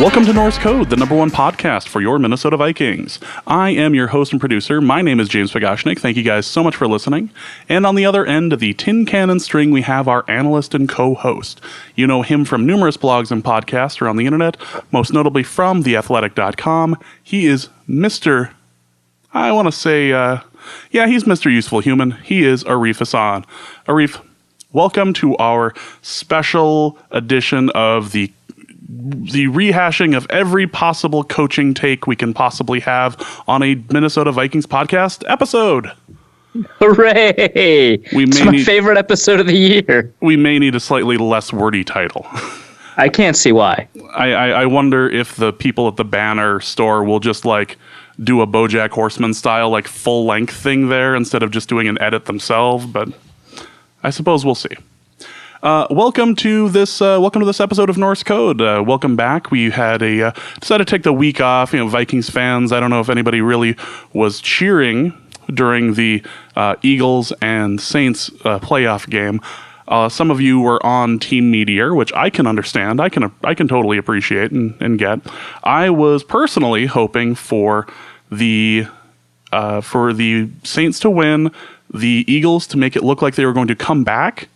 Welcome to Norse Code, the #1 podcast for your Minnesota Vikings. I am your host and producer. My name is James Pagashnik. Thank you guys so much for listening. And on the other end of the tin cannon string, we have our analyst and co-host. You know him from numerous blogs and podcasts around the internet, most notably from theathletic.com. He is Mr. He's Mr. Useful Human. He is Arif Hassan. Arif, welcome to our special edition of the rehashing of every possible coaching take we can possibly have on a Minnesota Vikings podcast episode. Hooray! It's my favorite episode of the year. We may need a slightly less wordy title. I can't see why. I wonder if the people at the banner store will just do a BoJack Horseman style full length thing there instead of just doing an edit themselves, but I suppose we'll see. Welcome to this episode of Norse Code. Welcome back. We had decided to take the week off. Vikings fans, I don't know if anybody really was cheering during the Eagles and Saints playoff game. Some of you were on Team Meteor, which I can understand. I can totally appreciate and get. I was personally hoping for the Saints to win, the Eagles to make it look like they were going to come back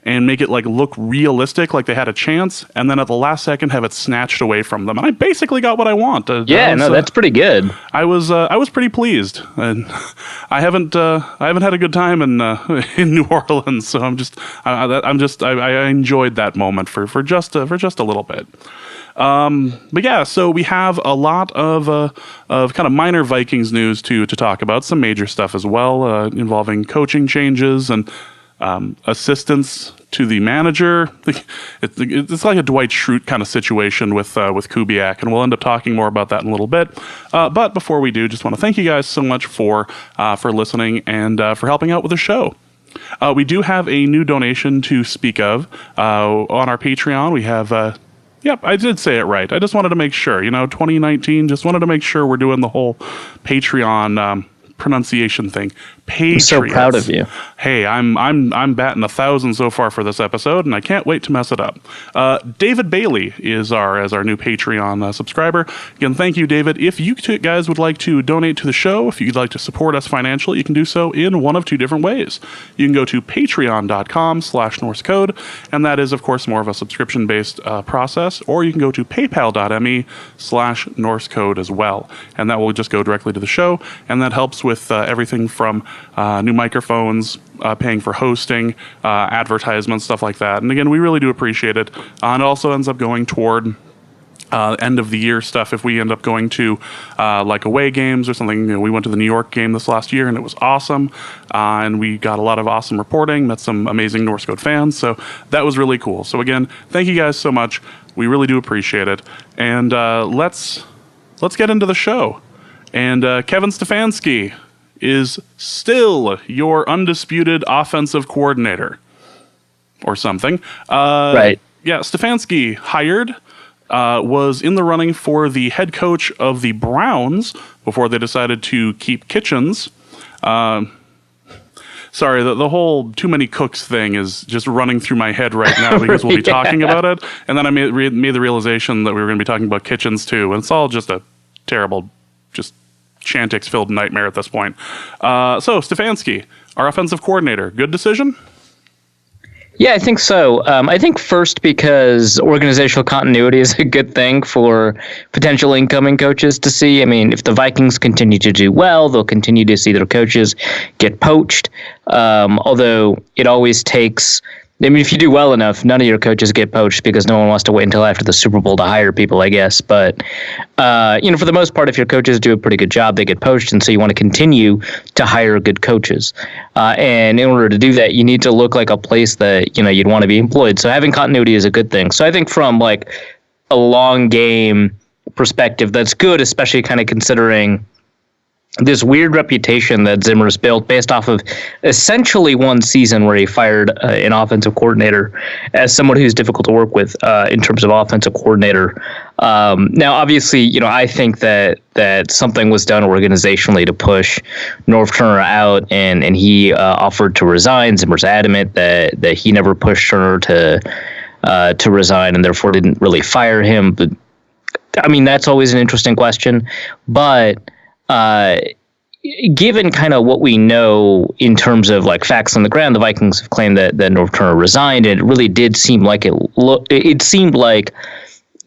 and make it look realistic, like they had a chance, and then at the last second have it snatched away from them. And I basically got what I want. That's pretty good. I was pretty pleased, and I haven't had a good time in New Orleans, so I enjoyed that moment for just a little bit. But yeah, so we have a lot of kind of minor Vikings news to talk about, some major stuff as well, involving coaching changes and assistance to the manager. It's like a Dwight Schrute kind of situation with Kubiak, and we'll end up talking more about that in a little bit. But before we do, just want to thank you guys so much for listening and for helping out with the show. We do have a new donation to speak of on our Patreon. We have. Yep, I did say it right. I just wanted to make sure. 2019. Just wanted to make sure we're doing the whole Patreon pronunciation thing. Patriots. I'm so proud of you. Hey, I'm batting 1,000 so far for this episode, and I can't wait to mess it up. David Bailey is our new Patreon subscriber. Again, thank you, David. If you guys would like to donate to the show, if you'd like to support us financially, you can do so in one of two different ways. You can go to patreon.com/NorseCode, and that is, of course, more of a subscription-based process, or you can go to paypal.me/NorseCode as well, and that will just go directly to the show, and that helps with everything from new microphones, paying for hosting, advertisements, stuff like that. And again, we really do appreciate it. And it also ends up going toward end of the year stuff. If we end up going to away games or something, we went to the New York game this last year and it was awesome. And we got a lot of awesome reporting, met some amazing Norse Code fans. So that was really cool. So again, thank you guys so much. We really do appreciate it. And let's get into the show. And Kevin Stefanski is still your undisputed offensive coordinator or something. Right. Yeah, Stefanski hired, was in the running for the head coach of the Browns before they decided to keep Kitchens. Sorry, the whole too many cooks thing is just running through my head right now because we'll be talking about it. And then I made the realization that we were going to be talking about Kitchens too. And it's all just a terrible, just Chantix-filled nightmare at this point. So, Stefanski, our offensive coordinator, good decision? Yeah, I think so. I think first because organizational continuity is a good thing for potential incoming coaches to see. I mean, if the Vikings continue to do well, they'll continue to see their coaches get poached. Although it always takes... I mean, if you do well enough, none of your coaches get poached because no one wants to wait until after the Super Bowl to hire people, I guess. But, for the most part, if your coaches do a pretty good job, they get poached. And so you want to continue to hire good coaches. And in order to do that, you need to look like a place that, you'd want to be employed. So having continuity is a good thing. So I think from a long game perspective, that's good, especially kind of considering this weird reputation that Zimmer's built based off of essentially one season where he fired an offensive coordinator as someone who's difficult to work with in terms of offensive coordinator. Now, obviously, I think that something was done organizationally to push Norv Turner out, and he offered to resign. Zimmer's adamant that he never pushed Turner to resign and therefore didn't really fire him. But I mean, that's always an interesting question, but given kind of what we know in terms of like facts on the ground, the Vikings have claimed that Norv Turner resigned, and it really did seem like it seemed like,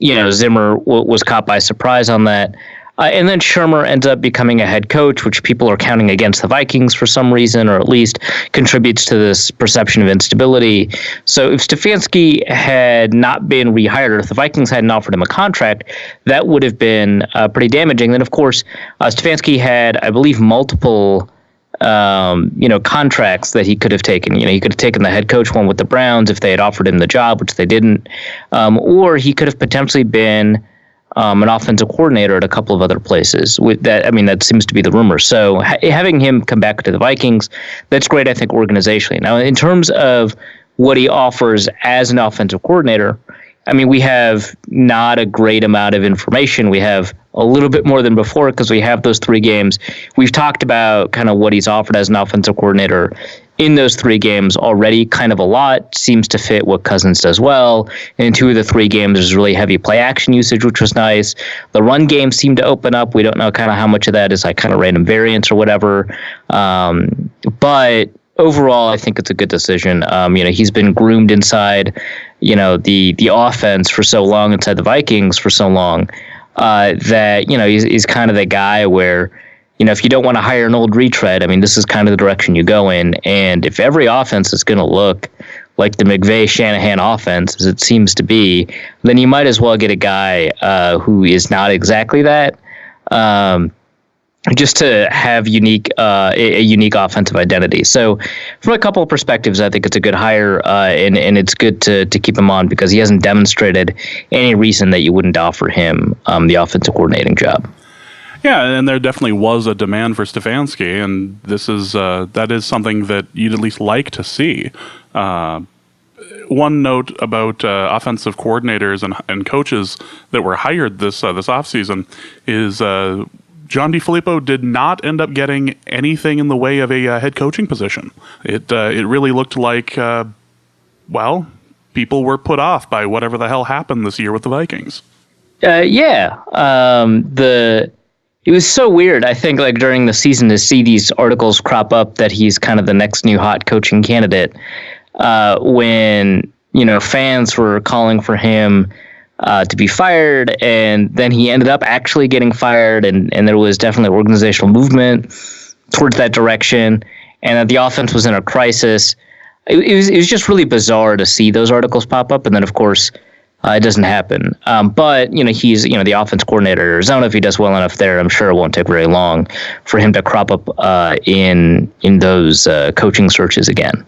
Zimmer was caught by surprise on that. And then Shermer ends up becoming a head coach, which people are counting against the Vikings for some reason, or at least contributes to this perception of instability. So if Stefanski had not been rehired, or if the Vikings hadn't offered him a contract, that would have been pretty damaging. Then, of course, Stefanski had, I believe, multiple contracts that he could have taken. He could have taken the head coach one with the Browns if they had offered him the job, which they didn't. Or he could have potentially been an offensive coordinator at a couple of other places. With that, I mean, that seems to be the rumor. So having him come back to the Vikings, that's great, I think, organizationally. Now, in terms of what he offers as an offensive coordinator, I mean, we have not a great amount of information. We have a little bit more than before because we have those 3 games. We've talked about kind of what he's offered as an offensive coordinator in those 3 games already. Kind of a lot, seems to fit what Cousins does well. In 2 of the 3 games, there's really heavy play action usage, which was nice. The run game seemed to open up. We don't know kind of how much of that is like kind of random variance or whatever. But overall, I think it's a good decision. He's been groomed inside, the offense for so long, inside the Vikings for so long, that, he's kind of the guy where, if you don't want to hire an old retread, I mean, this is kind of the direction you go in. And if every offense is going to look like the McVay-Shanahan offense, as it seems to be, then you might as well get a guy who is not exactly that, just to have a unique offensive identity. So from a couple of perspectives, I think it's a good hire, and it's good to keep him on because he hasn't demonstrated any reason that you wouldn't offer him the offensive coordinating job. Yeah, and there definitely was a demand for Stefanski, and that is something that you'd at least like to see. One note about offensive coordinators and coaches that were hired this offseason is John DeFilippo did not end up getting anything in the way of a head coaching position. It really looked like, people were put off by whatever the hell happened this year with the Vikings. It was so weird, I think, like during the season to see these articles crop up that he's kind of the next new hot coaching candidate, when, fans were calling for him to be fired, and then he ended up actually getting fired, and there was definitely organizational movement towards that direction, and that the offense was in a crisis. It was just really bizarre to see those articles pop up, and then, of course, it doesn't happen. But, he's, the offense coordinator at Arizona. If he does well enough there, I'm sure it won't take very long for him to crop up in those coaching searches again.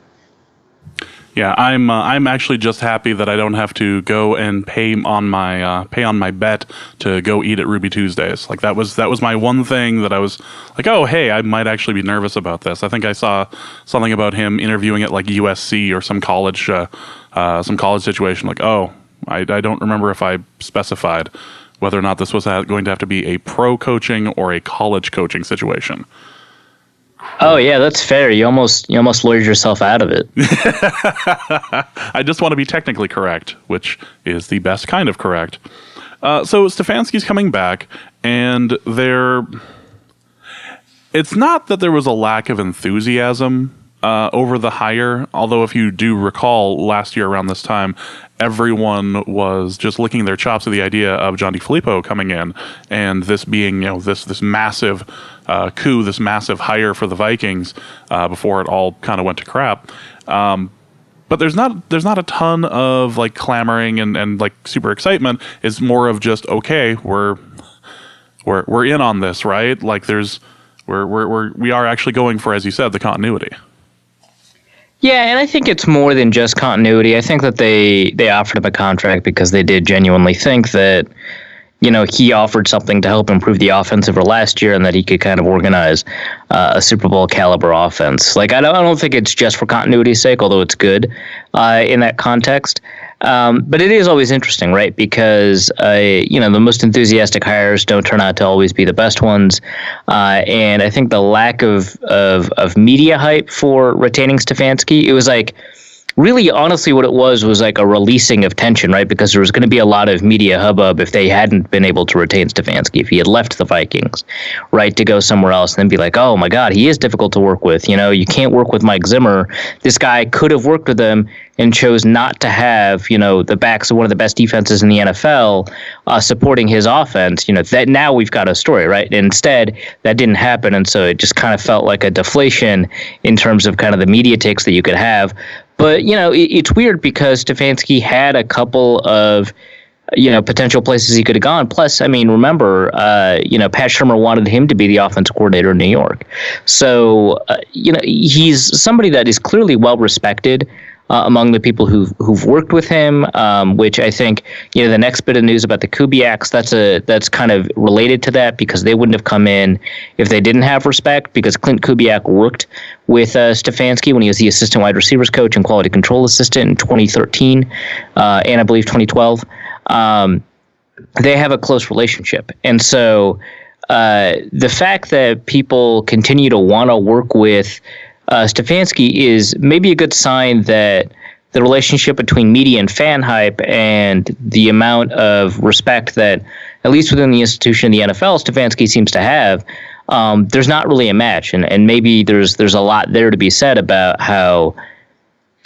Yeah, I'm actually just happy that I don't have to go and pay on my bet to go eat at Ruby Tuesdays. Like that was my one thing that I was like, oh hey, I might actually be nervous about this. I think I saw something about him interviewing at like USC or some college situation. Like, oh, I don't remember if I specified whether or not this was going to have to be a pro coaching or a college coaching situation. Oh yeah, that's fair. You almost lawyered yourself out of it. I just want to be technically correct, which is the best kind of correct. So Stefanski's coming back, and it's not that there was a lack of enthusiasm over the hire, although if you do recall last year around this time, everyone was just licking their chops at the idea of John DeFilippo coming in and this being, this massive coup, this massive hire for the Vikings before it all kind of went to crap. But there's not a ton of like clamoring and like super excitement. It's more of just, okay, we're in on this, right? Like we are actually going for, as you said, the continuity. Yeah, and I think it's more than just continuity. I think that they offered him a contract because they did genuinely think that, he offered something to help improve the offense over last year and that he could kind of organize a Super Bowl caliber offense. Like, I don't think it's just for continuity's sake, although it's good in that context. But it is always interesting, right? Because, the most enthusiastic hires don't turn out to always be the best ones. And I think the lack of media hype for retaining Stefanski, it was like, really, honestly, what it was like a releasing of tension, right? Because there was going to be a lot of media hubbub if they hadn't been able to retain Stefanski, if he had left the Vikings, right, to go somewhere else, and then be like, oh my God, he is difficult to work with. You can't work with Mike Zimmer. This guy could have worked with him and chose not to have, the backs of one of the best defenses in the NFL supporting his offense. That now we've got a story, right? And instead, that didn't happen, and so it just kind of felt like a deflation in terms of kind of the media takes that you could have. But, it's weird because Stefanski had a couple of, potential places he could have gone. Plus, remember, Pat Shurmur wanted him to be the offensive coordinator in New York. So, he's somebody that is clearly well respected among the people who've worked with him, which I think, the next bit of news about the Kubiaks, that's kind of related to that, because they wouldn't have come in if they didn't have respect, because Clint Kubiak worked with Stefanski when he was the assistant wide receivers coach and quality control assistant in 2013 and I believe 2012. They have a close relationship. And so the fact that people continue to want to work with Stefanski is maybe a good sign that the relationship between media and fan hype and the amount of respect that, at least within the institution of the NFL, Stefanski seems to have, there's not really a match. And maybe there's a lot there to be said about how,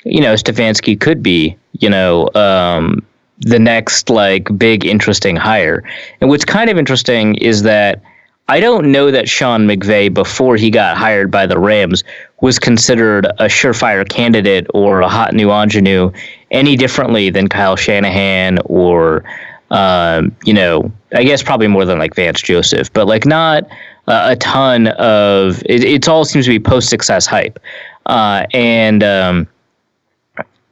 Stefanski could be, the next big interesting hire. And what's kind of interesting is that I don't know that Sean McVay, before he got hired by the Rams, was considered a surefire candidate or a hot new ingenue any differently than Kyle Shanahan or, I guess probably more than Vance Joseph, but not a ton of it. It all seems to be post-success hype.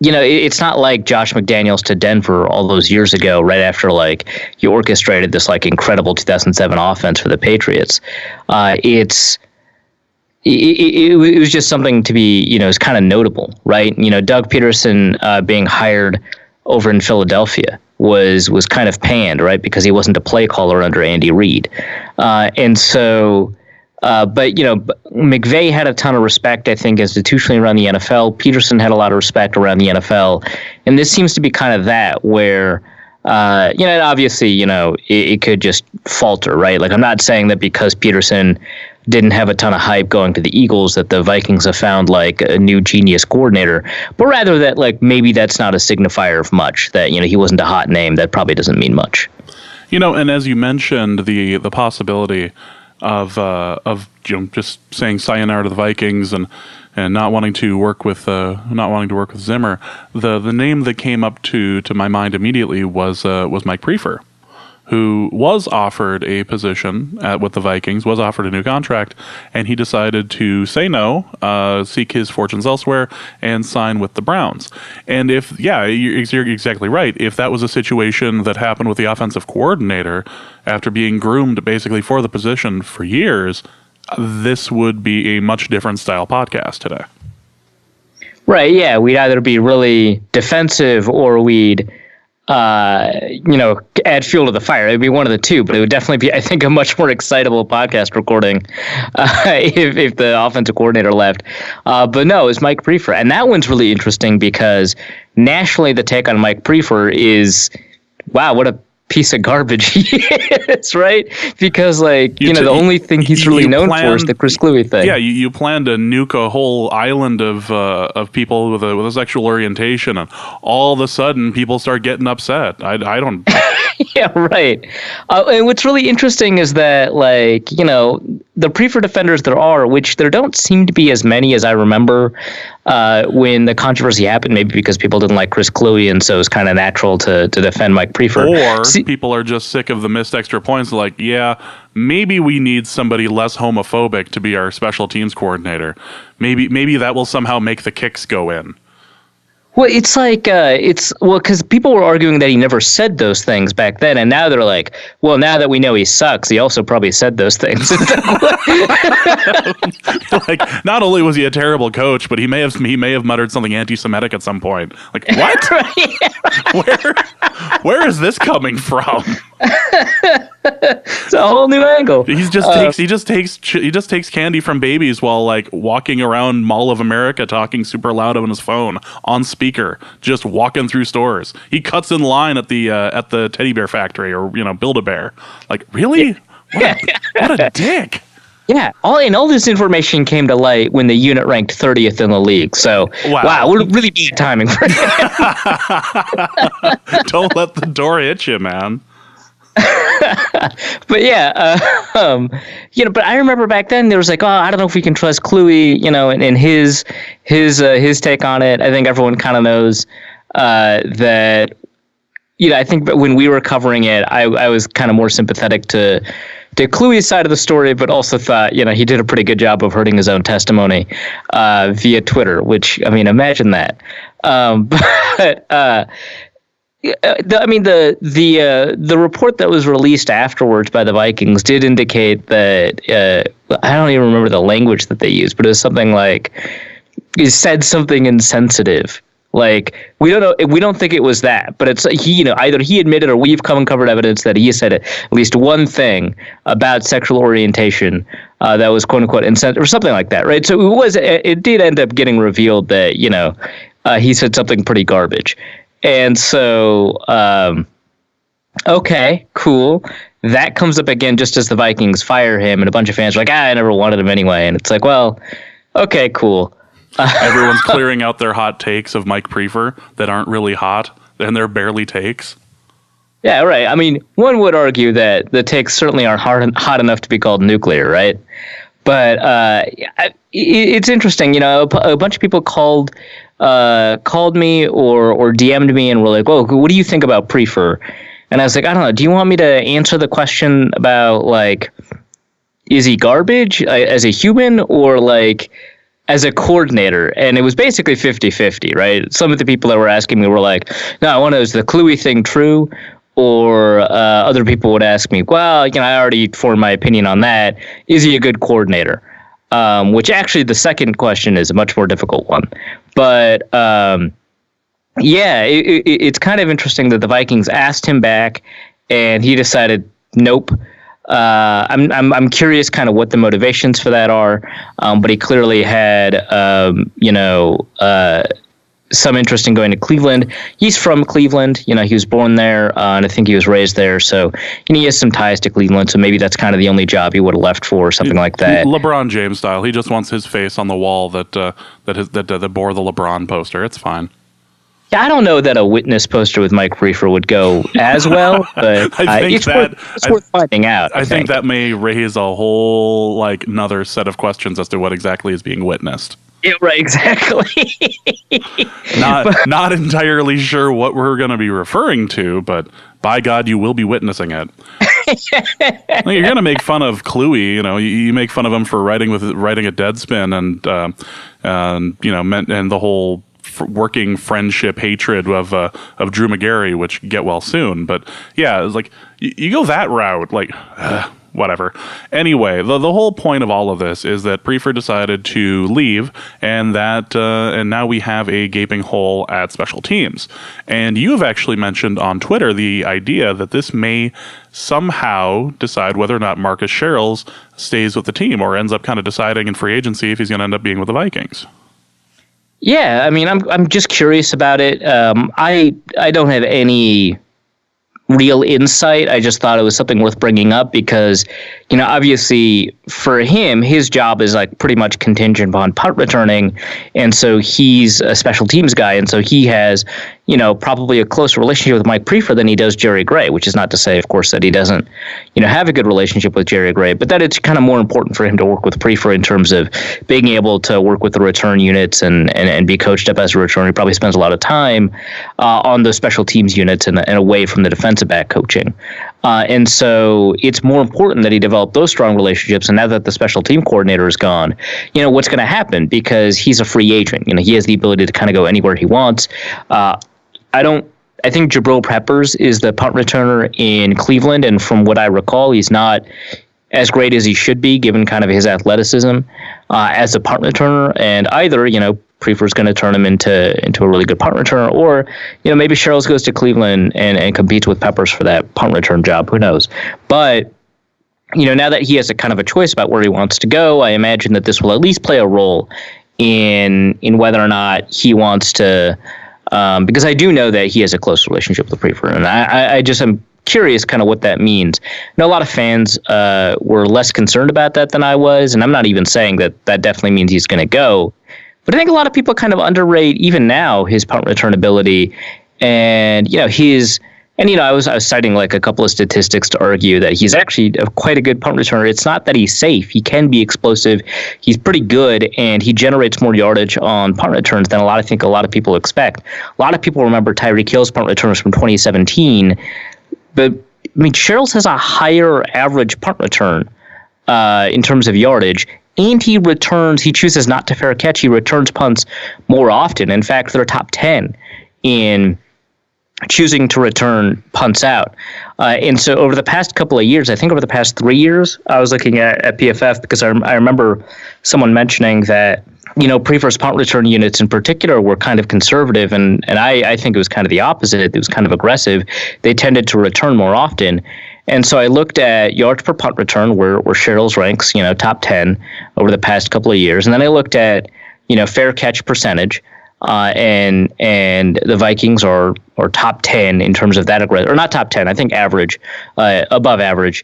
It's not like Josh McDaniels to Denver all those years ago, right after you orchestrated this incredible 2007 offense for the Patriots. It was just something to be, is kind of notable, right? Doug Peterson being hired over in Philadelphia was kind of panned, right? Because he wasn't a play caller under Andy Reid. And so, but McVay had a ton of respect, I think, institutionally around the NFL. Peterson had a lot of respect around the NFL. And this seems to be kind of that where, and obviously, it could just falter, right? I'm not saying that because Peterson didn't have a ton of hype going to the Eagles that the Vikings have found a new genius coordinator, but rather that maybe that's not a signifier of much, that, he wasn't a hot name. That probably doesn't mean much. And as you mentioned, the possibility of just saying sayonara to the Vikings and not wanting to work with Zimmer, the name that came up to my mind immediately was Mike Priefer, who was offered a position with the Vikings, was offered a new contract, and he decided to say no, seek his fortunes elsewhere, and sign with the Browns. And you're exactly right. If that was a situation that happened with the offensive coordinator after being groomed basically for the position for years, this would be a much different style podcast today. Right, yeah. We'd either be really defensive or we'd add fuel to the fire. It would be one of the two, but it would definitely be, I think, a much more excitable podcast recording if the offensive coordinator left. But no, it's Mike Priefer. And that one's really interesting because nationally the take on Mike Priefer is, wow, what a piece of garbage he is, right? Because the only thing he's really known for is the Chris Cluey thing. Yeah, you plan to nuke a whole island of people with a sexual orientation, and all of a sudden people start getting upset. I don't. Yeah, right. And what's really interesting is that the Priefer defenders there are, which there don't seem to be as many as I remember when the controversy happened, maybe because people didn't like Chris Cluey, and so it's kind of natural to defend Mike Priefer. Or people are just sick of the missed extra points, maybe we need somebody less homophobic to be our special teams coordinator. Maybe that will somehow make the kicks go in. Well, it's because people were arguing that he never said those things back then, and now they're like, well, now that we know he sucks, he also probably said those things. Not only was he a terrible coach, but he may have muttered something anti-Semitic at some point. What? Where is this coming from? It's a whole new angle. He just takes candy from babies while like walking around Mall of America talking super loud on his phone on speaker, just walking through stores. He cuts in line at the teddy bear factory or Build-A-Bear. Like, really? What a dick. Yeah, all this information came to light when the unit ranked 30th in the league. So, wow we're really bad timing for him. Don't let the door hit you, man. But yeah, but I remember back then there was like, I don't know if we can trust Kluey, and his take on it. I think everyone kind of knows that. I think when we were covering it, I was kind of more sympathetic to Kluey's side of the story, but also thought, he did a pretty good job of hurting his own testimony via Twitter, which, I mean, imagine that. The report that was released afterwards by the Vikings did indicate that, I don't even remember the language that they used, but it was something like, he said something insensitive. Like, we don't know. We don't think it was that, but it's either he admitted or we've uncovered evidence that he said at least one thing about sexual orientation that was quote unquote insensitive or something like that, right? So it did end up getting revealed that he said something pretty garbage, and so okay, cool. That comes up again just as the Vikings fire him, and a bunch of fans are like, I never wanted him anyway, and it's like, well, okay, cool. Everyone's clearing out their hot takes of Mike Priefer that aren't really hot, and they're barely takes. Yeah, right. I mean, one would argue that the takes certainly aren't hot enough to be called nuclear, right? But it's interesting. A bunch of people called me or DM'd me and were like, "Whoa, what do you think about Priefer?" And I was like, I don't know. Do you want me to answer the question about like, is he garbage as a human or like as a coordinator? And it was basically 50-50, right? Some of the people that were asking me were like, no, I want to know, is the Kluey thing true? Or other people would ask me, well, I already formed my opinion on that. Is he a good coordinator? Which actually the second question is a much more difficult one. But it's kind of interesting that the Vikings asked him back and he decided, nope. I'm curious kind of what the motivations for that are, but he clearly had some interest in going to Cleveland. He's from Cleveland, he was born there, and I think he was raised there, so he has some ties to Cleveland, so maybe that's kind of the only job he would have left for or something like that. LeBron James style. He just wants his face on the wall that bore the LeBron poster. It's fine. I don't know that a witness poster with Mike Priefer would go as well, but it's worth finding out. I think that may raise a whole another set of questions as to what exactly is being witnessed. Yeah, right, exactly. Not entirely sure what we're going to be referring to, but by God, you will be witnessing it. You're going to make fun of Kluey, you make fun of him for writing a Deadspin and the whole working friendship hatred of Drew McGarry, which get well soon. But yeah, it's like you go that route, whatever. Anyway, the whole point of all of this is that Priefer decided to leave, and now we have a gaping hole at special teams. And you have actually mentioned on Twitter the idea that this may somehow decide whether or not Marcus Sherrills stays with the team or ends up kind of deciding in free agency if he's going to end up being with the Vikings. Yeah, I mean, I'm just curious about it. I don't have any real insight. I just thought it was something worth bringing up because, obviously for him, his job is pretty much contingent upon punt returning. And so he's a special teams guy. And so he has, probably a closer relationship with Mike Priefer than he does Jerry Gray, which is not to say, of course, that he doesn't, have a good relationship with Jerry Gray, but that it's kind of more important for him to work with Priefer in terms of being able to work with the return units and be coached up as a returner. He probably spends a lot of time on those special teams units and away from the defensive back coaching. And so it's more important that he develop those strong relationships. And now that the special team coordinator is gone, what's going to happen? Because he's a free agent. He has the ability to kind of go anywhere he wants. I think Jabril Peppers is the punt returner in Cleveland. And from what I recall, he's not as great as he should be, given kind of his athleticism as a punt returner. And either, Priefer's going to turn him into a really good punt returner, or, maybe Sherrills goes to Cleveland and competes with Peppers for that punt return job. Who knows? But, now that he has a kind of a choice about where he wants to go, I imagine that this will at least play a role in whether or not he wants to, because I do know that he has a close relationship with Priefer, and I just am curious kind of what that means. I know a lot of fans were less concerned about that than I was, and I'm not even saying that definitely means he's going to go. But I think a lot of people kind of underrate, even now, his punt return ability. And, I was citing like a couple of statistics to argue that he's actually quite a good punt returner. It's not that he's safe. He can be explosive. He's pretty good, and he generates more yardage on punt returns than a lot of people expect. A lot of people remember Tyreek Hill's punt returns from 2017. But, Sherrills has a higher average punt return in terms of yardage. And he chooses not to fair catch. He returns punts more often. In fact, they're top 10 in choosing to return punts out. And so over the past couple of years, I think over the past 3 years, I was looking at PFF because I remember someone mentioning that, Priefer's punt return units in particular were kind of conservative. And I think it was kind of the opposite. It was kind of aggressive. They tended to return more often. And so I looked at yards per punt return, where Sherrills ranks, top 10 over the past couple of years. And then I looked at, fair catch percentage, and the Vikings are top 10 in terms of that aggressive, or not top 10, I think average, above average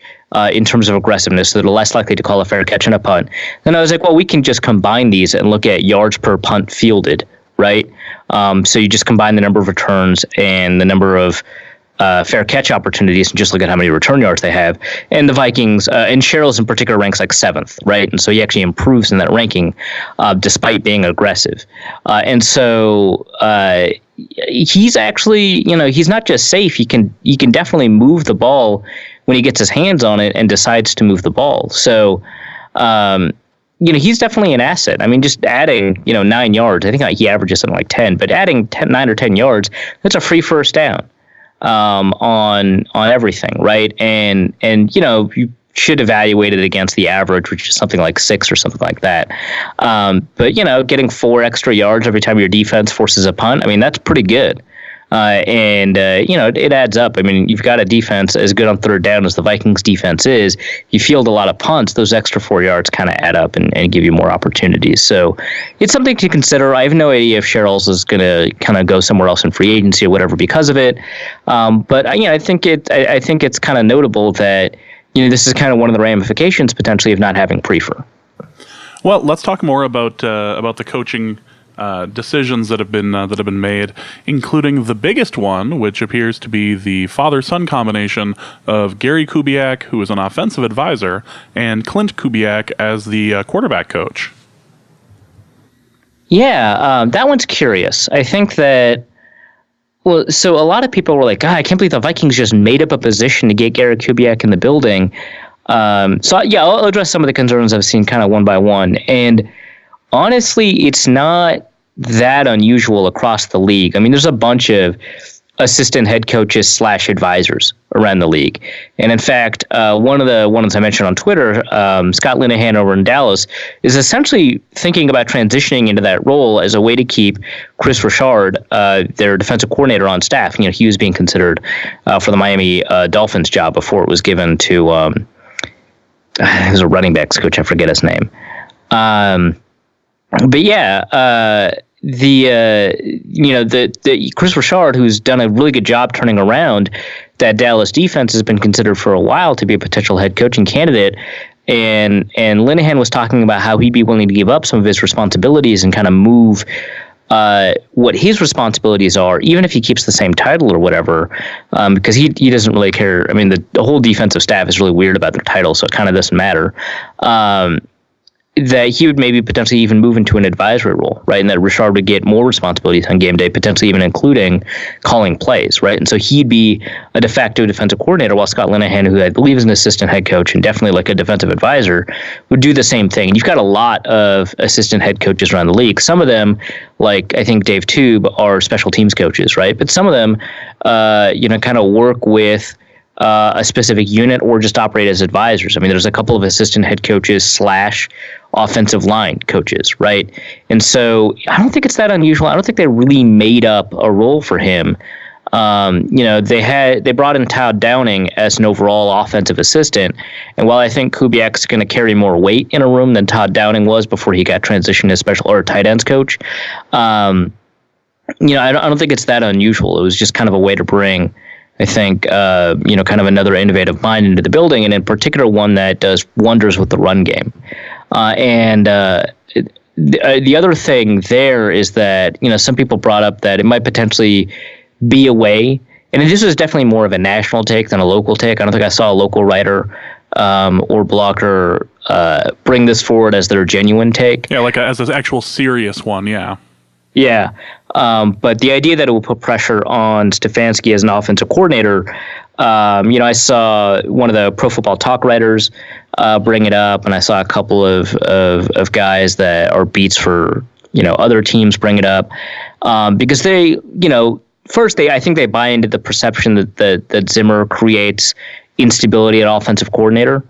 in terms of aggressiveness. So they're less likely to call a fair catch and a punt. Then I was like, well, we can just combine these and look at yards per punt fielded, right? So you just combine the number of returns and the number of fair catch opportunities and just look at how many return yards they have. And the Vikings, and Sherrills in particular, ranks like 7th, right? And so he actually improves in that ranking despite being aggressive. And so he's actually, he's not just safe. He can definitely move the ball when he gets his hands on it and decides to move the ball. So, he's definitely an asset. Just adding, 9 yards. I think he averages something like 10, but adding 9 or 10 yards, that's a free first down. On everything, right? And you should evaluate it against the average, which is something like 6 or something like that. But getting 4 extra yards every time your defense forces a punt, that's pretty good. It adds up. You've got a defense as good on third down as the Vikings defense is. You field a lot of punts, those extra 4 yards kind of add up and give you more opportunities. So it's something to consider. I have no idea if Sherrills is going to kind of go somewhere else in free agency or whatever because of it. But I think it's kind of notable that this is kind of one of the ramifications potentially of not having Priefer. Well, let's talk more about the coaching decisions that have been made, including the biggest one, which appears to be the father-son combination of Gary Kubiak, who is an offensive advisor, and Clint Kubiak as the quarterback coach. Yeah, that one's curious. I think that, so a lot of people were like, God, I can't believe the Vikings just made up a position to get Gary Kubiak in the building. I'll address some of the concerns I've seen kind of one by one. And honestly, it's not that unusual across the league. There's a bunch of assistant head coaches / advisors around the league. And in fact, one of the ones I mentioned on Twitter, Scott Linehan over in Dallas, is essentially thinking about transitioning into that role as a way to keep Chris Richard, their defensive coordinator, on staff. He was being considered for the Miami Dolphins job before it was given to he was a running backs coach. I forget his name. But yeah, the Chris Richard, who's done a really good job turning around that Dallas defense, has been considered for a while to be a potential head coaching candidate. And Linehan was talking about how he'd be willing to give up some of his responsibilities and kind of move what his responsibilities are, even if he keeps the same title or whatever, because he doesn't really care. The whole defensive staff is really weird about their title, so it kind of doesn't matter. That he would maybe potentially even move into an advisory role, right? And that Richard would get more responsibilities on game day, potentially even including calling plays, right? And so he'd be a de facto defensive coordinator, while Scott Linehan, who I believe is an assistant head coach and definitely like a defensive advisor, would do the same thing. And you've got a lot of assistant head coaches around the league. Some of them, like I think Dave Tube, are special teams coaches, right? But some of them, kind of work with a specific unit or just operate as advisors. I mean, there's a couple of assistant head coaches / offensive line coaches, right? And so I don't think it's that unusual. I don't think they really made up a role for him. They brought in Todd Downing as an overall offensive assistant, and while I think Kubiak's going to carry more weight in a room than Todd Downing was before he got transitioned as special or tight ends coach, I don't think it's that unusual. It was just kind of a way to bring, I think, kind of another innovative mind into the building, and in particular one that does wonders with the run game. The other thing there is that, some people brought up that it might potentially be a way, and this was definitely more of a national take than a local take. I don't think I saw a local writer or blogger bring this forward as their genuine take. Yeah, as an actual serious one, yeah. Yeah, but the idea that it will put pressure on Stefanski as an offensive coordinator, I saw one of the Pro Football Talk writers bring it up, and I saw a couple of guys that are beats for other teams bring it up because they first I think they buy into the perception that Zimmer creates instability at offensive coordinator.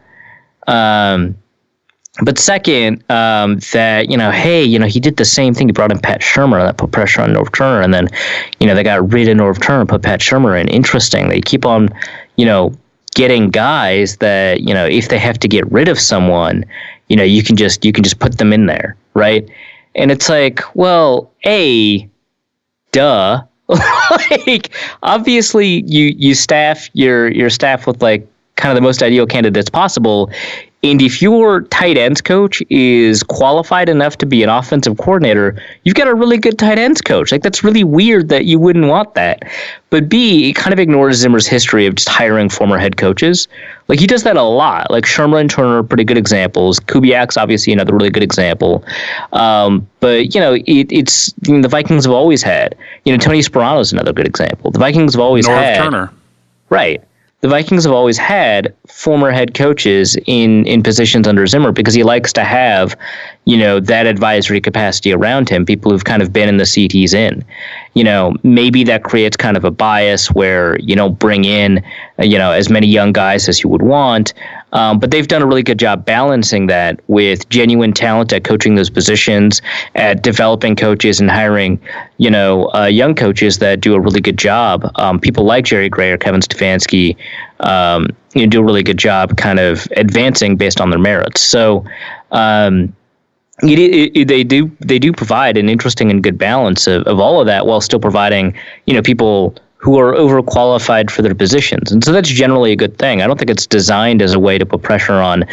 But second, that, hey, he did the same thing. He brought in Pat Shurmur, and that put pressure on Norv Turner. And then, they got rid of Norv Turner and put Pat Shurmur in. Interesting. They keep on, getting guys that, if they have to get rid of someone, you can just put them in there, right? And it's like, well, duh. Obviously, you staff your staff with kind of the most ideal candidates possible. And if your tight ends coach is qualified enough to be an offensive coordinator, you've got a really good tight ends coach. That's really weird that you wouldn't want that. But B, it kind of ignores Zimmer's history of just hiring former head coaches. He does that a lot. Shurmur and Turner are pretty good examples. Kubiak's obviously another really good example. But, it's the Vikings have always had. Tony Sperano's another good example. The Vikings have always had. Norv Turner. Right. The Vikings have always had former head coaches in positions under Zimmer because he likes to have, that advisory capacity around him, people who've kind of been in the seat he's in. Maybe that creates kind of a bias where you don't bring in, as many young guys as you would want. But they've done a really good job balancing that with genuine talent at coaching those positions, at developing coaches and hiring, young coaches that do a really good job. People like Jerry Gray or Kevin Stefanski, do a really good job kind of advancing based on their merits. So they do provide an interesting and good balance of all of that while still providing, people who are overqualified for their positions. And so that's generally a good thing. I don't think it's designed as a way to put pressure on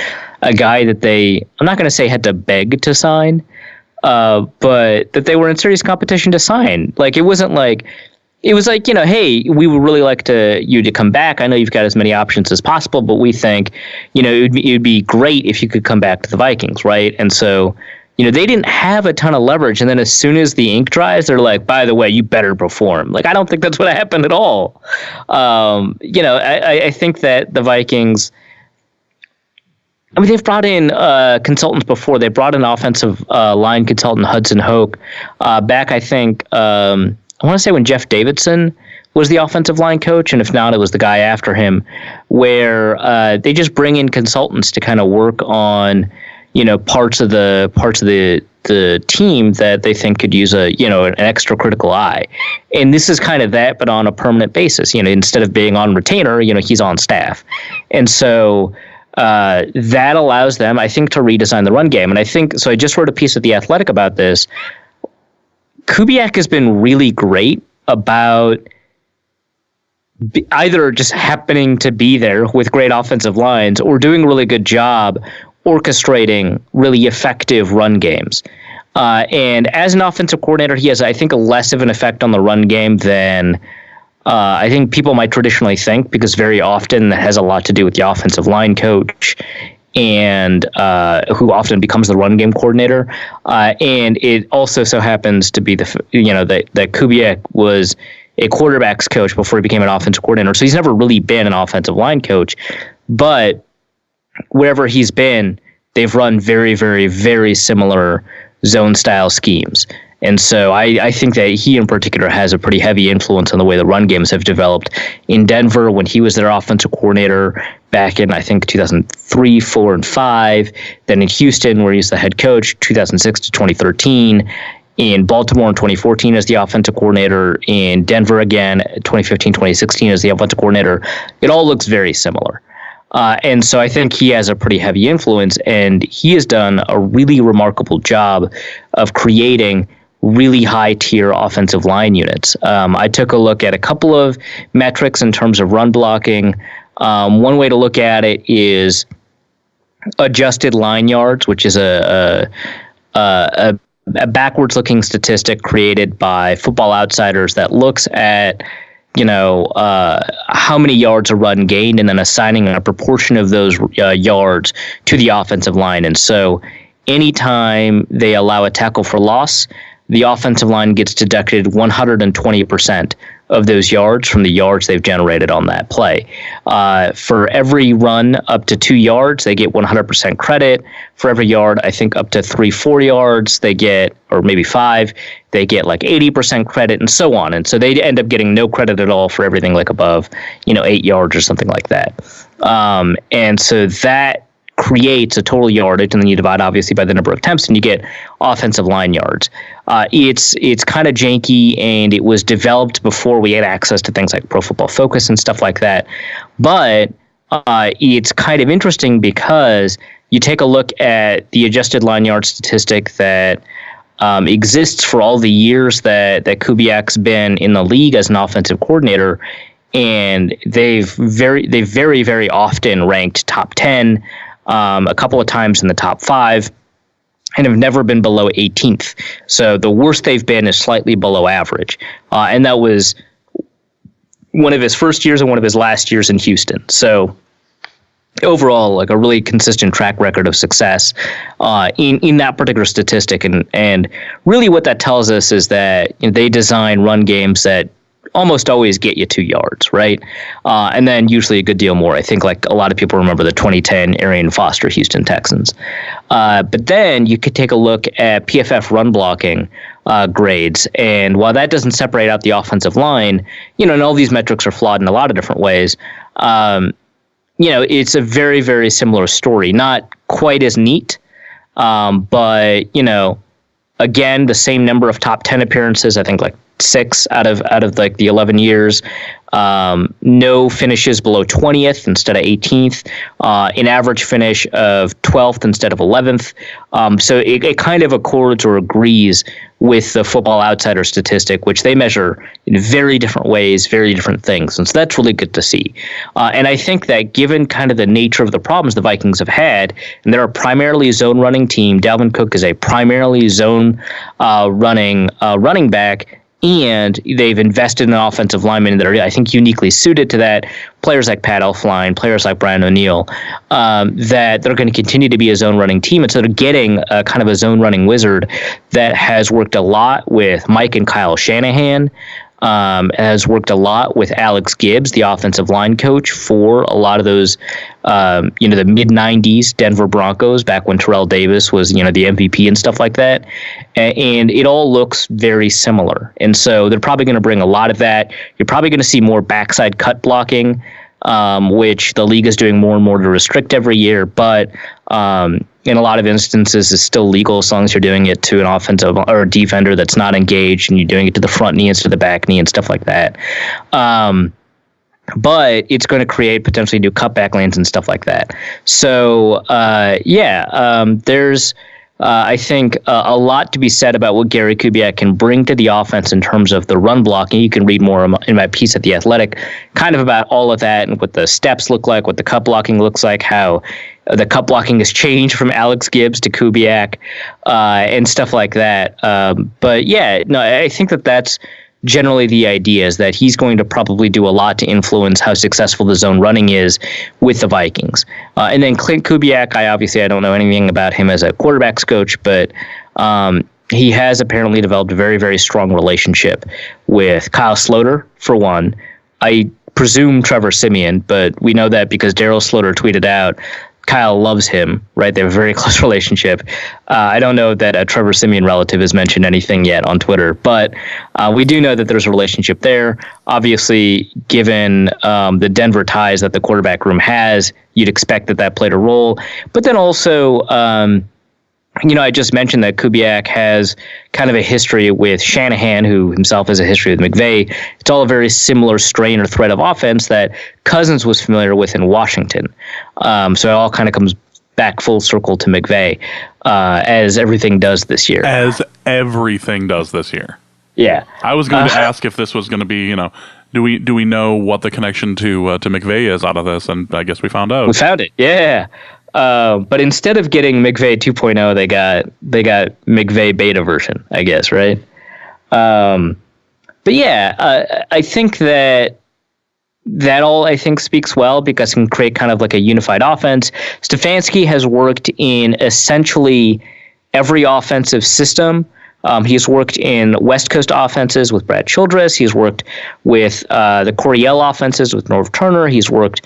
a guy that I'm not going to say had to beg to sign, but that they were in serious competition to sign. It wasn't it was hey, we would really like you to come back. I know you've got as many options as possible, but we think, it would be great if you could come back to the Vikings, right? And so, they didn't have a ton of leverage. And then as soon as the ink dries, they're like, by the way, you better perform. I don't think that's what happened at all. I think that the Vikings, they've brought in consultants before. They brought in offensive line consultant Hudson Hoke back, I think, I want to say when Jeff Davidson was the offensive line coach, and if not, it was the guy after him, where they just bring in consultants to kind of work on, parts of the team that they think could use an extra critical eye. And this is kind of that, but on a permanent basis. Instead of being on retainer, he's on staff. And so that allows them, I think, to redesign the run game. And I think, so I just wrote a piece at The Athletic about this. Kubiak has been really great about either just happening to be there with great offensive lines or doing a really good job orchestrating really effective run games. And as an offensive coordinator, he has, I think, less of an effect on the run game than I think people might traditionally think, because very often that has a lot to do with the offensive line coach and who often becomes the run game coordinator. And it also so happens to be that Kubiak was a quarterback's coach before he became an offensive coordinator. So he's never really been an offensive line coach, but wherever he's been, they've run very, very, very similar zone style schemes. And so I think that he in particular has a pretty heavy influence on the way the run games have developed. In Denver, when he was their offensive coordinator back in, I think, 2003, 4, and 5. Then in Houston, where he's the head coach, 2006 to 2013. In Baltimore in 2014 as the offensive coordinator. In Denver again, 2015, 2016 as the offensive coordinator. It all looks very similar. And so I think he has a pretty heavy influence, and he has done a really remarkable job of creating really high-tier offensive line units. I took a look at a couple of metrics in terms of run blocking. One way to look at it is adjusted line yards, which is a backwards-looking statistic created by Football Outsiders that looks at how many yards a run gained and then assigning a proportion of those yards to the offensive line. And so anytime they allow a tackle for loss, the offensive line gets deducted 120% of those yards from the yards they've generated on that play. For every run up to 2 yards, they get 100% credit. For every yard, I think up to 3-4 yards, they get, or maybe 5, they get like 80% credit, and so on. And so they end up getting no credit at all for everything like above, 8 yards or something like that. And so that creates a total yardage, and then you divide obviously by the number of attempts, and you get offensive line yards. It's kind of janky, and it was developed before we had access to things like Pro Football Focus and stuff like that. But it's kind of interesting because you take a look at the adjusted line yard statistic that exists for all the years that Kubiak's been in the league as an offensive coordinator, and they've very, very often ranked top 10. A couple of times in the top 5, and have never been below 18th. So the worst they've been is slightly below average. And that was one of his first years and one of his last years in Houston. So overall, like a really consistent track record of success in that particular statistic. And really what that tells us is that they design run games that almost always get you 2 yards, right? And then usually a good deal more. I think like a lot of people remember the 2010 Arian Foster Houston Texans. But then you could take a look at PFF run blocking grades. And while that doesn't separate out the offensive line, and all these metrics are flawed in a lot of different ways, it's a very, very similar story. Not quite as neat, but, again, the same number of top 10 appearances, I think like 6 out of like the 11 years. No finishes below 20th instead of 18th. An average finish of 12th instead of 11th. So it kind of accords or agrees with the Football Outsider statistic, which they measure in very different ways, very different things. And so that's really good to see. And I think that given kind of the nature of the problems the Vikings have had, and they're a primarily zone running team, Dalvin Cook is a primarily zone running back, and they've invested in offensive linemen that are, I think, uniquely suited to that. Players like Pat Elflein, players like Brian O'Neill, that they're going to continue to be a zone running team. And so they're getting a kind of a zone running wizard that has worked a lot with Mike and Kyle Shanahan, has worked a lot with Alex Gibbs, the offensive line coach for a lot of those, the mid-90s Denver Broncos, back when Terrell Davis was, the MVP and stuff like that. And it all looks very similar. And so they're probably going to bring a lot of that. You're probably going to see more backside cut blocking, which the league is doing more and more to restrict every year. But in a lot of instances, it's still legal as long as you're doing it to an offensive or a defender that's not engaged, and you're doing it to the front knee instead of the back knee and stuff like that. But it's going to create potentially new cutback lanes and stuff like that. So, there's, I think, a lot to be said about what Gary Kubiak can bring to the offense in terms of the run blocking. You can read more in my piece at The Athletic, kind of about all of that and what the steps look like, what the cut blocking looks like, how the cut blocking has changed from Alex Gibbs to Kubiak, and stuff like that. I think that's generally the idea, is that he's going to probably do a lot to influence how successful the zone running is with the Vikings. And then Clint Kubiak, I don't know anything about him as a quarterbacks coach, but he has apparently developed a very, very strong relationship with Kyle Sloter, for one. I presume Trevor Siemian, but we know that because Daryl Sloter tweeted out, Kyle loves him, right? They have a very close relationship. I don't know that a Trevor Siemian relative has mentioned anything yet on Twitter, but we do know that there's a relationship there. Obviously, given the Denver ties that the quarterback room has, you'd expect that played a role. But then also, I just mentioned that Kubiak has kind of a history with Shanahan, who himself has a history with McVay. It's all a very similar strain or thread of offense that Cousins was familiar with in Washington. So it all kind of comes back full circle to McVay, as everything does this year. As everything does this year. Yeah. I was going to ask if this was going to be, do we know what the connection to McVay is out of this? And I guess we found out. We found it. Yeah. But instead of getting McVay 2.0, they got McVay beta version, I guess, right? But yeah, I think that all, I think, speaks well because it can create kind of like a unified offense. Stefanski has worked in essentially every offensive system. He's worked in West Coast offenses with Brad Childress. He's worked with the Coryell offenses with Norv Turner. He's worked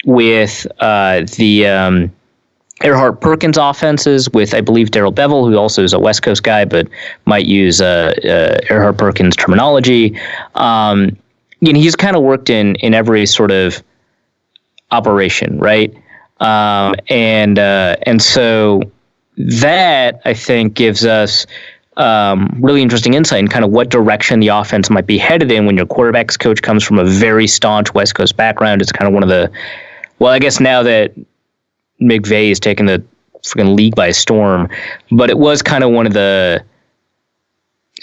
with the Earhart Perkins offenses with, I believe, Darrell Bevel, who also is a West Coast guy but might use Earhart Perkins terminology. He's kind of worked in every sort of operation, right? And so that, I think, gives us really interesting insight in kind of what direction the offense might be headed in when your quarterback's coach comes from a very staunch West Coast background. It's kind of one of the, well, I guess now that McVay has taken the freaking league by storm, but it was kind of one of the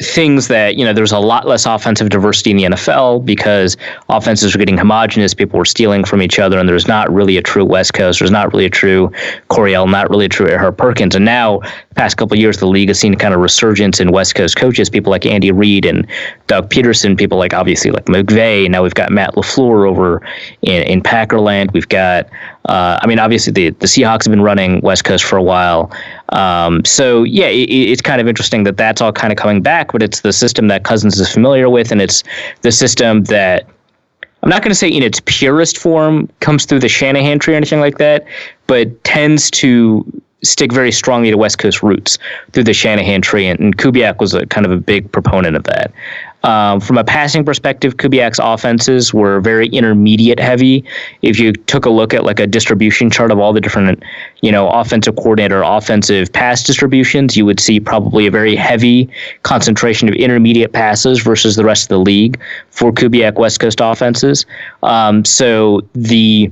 things that, there's a lot less offensive diversity in the NFL because offenses were getting homogenous, people were stealing from each other, and there's not really a true West Coast, there's not really a true Coryell, not really a true Earhart Perkins. And now, the past couple of years, the league has seen kind of resurgence in West Coast coaches, people like Andy Reid and Doug Peterson, people like, obviously, like McVay. Now we've got Matt LaFleur over in Packerland. We've got, obviously, the Seahawks have been running West Coast for a while. So yeah, it's kind of interesting that that's all kind of coming back, but it's the system that Cousins is familiar with, and it's the system that, I'm not going to say in its purest form comes through the Shanahan tree or anything like that, but tends to stick very strongly to West Coast roots through the Shanahan tree, and Kubiak was a kind of a big proponent of that. From a passing perspective, Kubiak's offenses were very intermediate heavy. If you took a look at like a distribution chart of all the different, offensive coordinator, offensive pass distributions, you would see probably a very heavy concentration of intermediate passes versus the rest of the league for Kubiak West Coast offenses. So the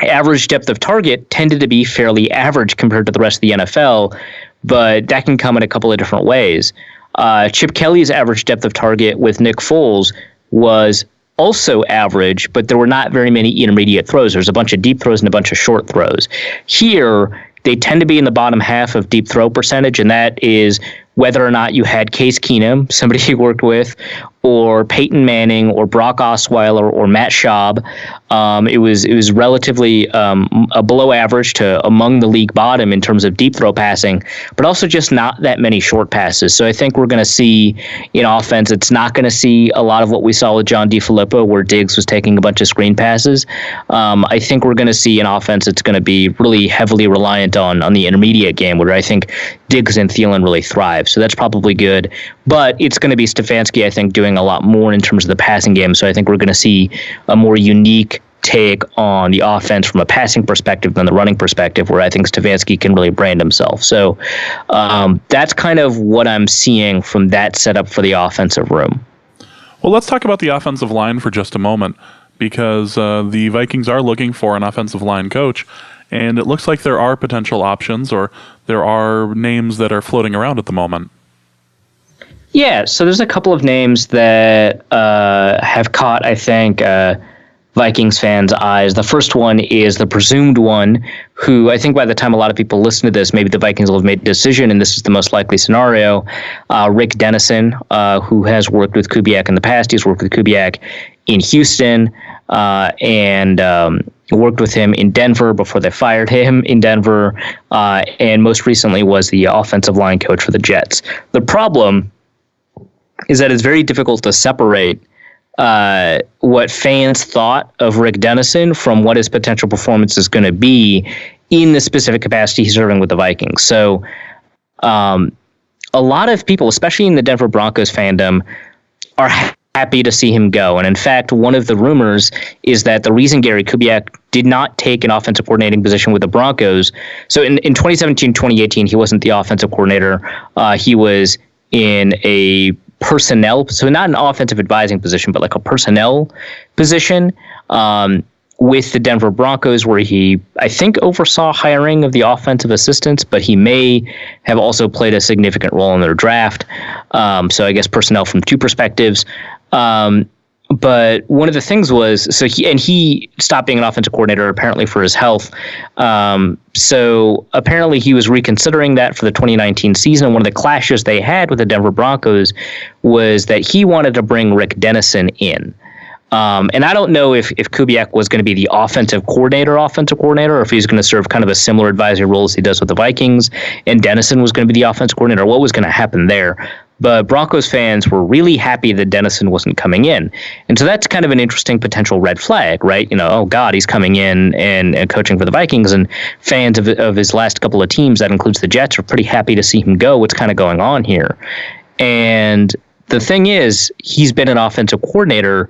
average depth of target tended to be fairly average compared to the rest of the NFL, but that can come in a couple of different ways. Chip Kelly's average depth of target with Nick Foles was also average, but there were not very many intermediate throws. There's a bunch of deep throws and a bunch of short throws. Here, they tend to be in the bottom half of deep throw percentage, and that is whether or not you had Case Keenum, somebody he worked with, or Peyton Manning, or Brock Osweiler, or Matt Schaub. It was relatively below average to among the league bottom in terms of deep throw passing, but also just not that many short passes. So I think we're going to see in offense, it's not going to see a lot of what we saw with John DeFilippo, where Diggs was taking a bunch of screen passes. I think we're going to see an offense that's going to be really heavily reliant on the intermediate game, where I think Diggs and Thielen really thrive. So that's probably good. But it's going to be Stefanski, I think, doing a lot more in terms of the passing game. So I think we're going to see a more unique take on the offense from a passing perspective than the running perspective, where I think Stefanski can really brand himself. So that's kind of what I'm seeing from that setup for the offensive room. Well, let's talk about the offensive line for just a moment, because the Vikings are looking for an offensive line coach, and it looks like there are potential options, or there are names that are floating around at the moment. Yeah, so there's a couple of names that have caught, I think, Vikings fans' eyes. The first one is the presumed one, who I think by the time a lot of people listen to this, maybe the Vikings will have made a decision, and this is the most likely scenario. Rick Dennison, who has worked with Kubiak in the past. He's worked with Kubiak in Houston, and worked with him in Denver before they fired him in Denver, and most recently was the offensive line coach for the Jets. The problem is that it's very difficult to separate what fans thought of Rick Dennison from what his potential performance is going to be in the specific capacity he's serving with the Vikings. So a lot of people, especially in the Denver Broncos fandom, are happy to see him go. And in fact, one of the rumors is that the reason Gary Kubiak did not take an offensive coordinating position with the Broncos, so in 2017, 2018, he wasn't the offensive coordinator. He was in a personnel, so not an offensive advising position, but like a personnel position with the Denver Broncos, where he, I think, oversaw hiring of the offensive assistants, but he may have also played a significant role in their draft. So I guess personnel from two perspectives. But one of the things was, he stopped being an offensive coordinator apparently for his health. So apparently he was reconsidering that for the 2019 season. And one of the clashes they had with the Denver Broncos was that he wanted to bring Rick Dennison in. And I don't know if Kubiak was going to be the offensive coordinator, or if he's going to serve kind of a similar advisory role as he does with the Vikings, and Dennison was going to be the offensive coordinator, what was going to happen there. But Broncos fans were really happy that Dennison wasn't coming in. And so that's kind of an interesting potential red flag, right? Oh God, he's coming in and coaching for the Vikings, and fans of his last couple of teams, that includes the Jets, are pretty happy to see him go. What's kind of going on here? And the thing is, he's been an offensive coordinator,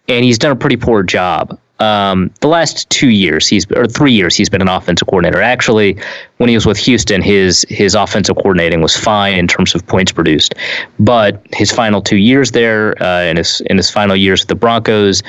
and he's done a pretty poor job. The last 3 years, he's been an offensive coordinator. Actually, when he was with Houston, his offensive coordinating was fine in terms of points produced. But his final 2 years there, in his final years with the Broncos,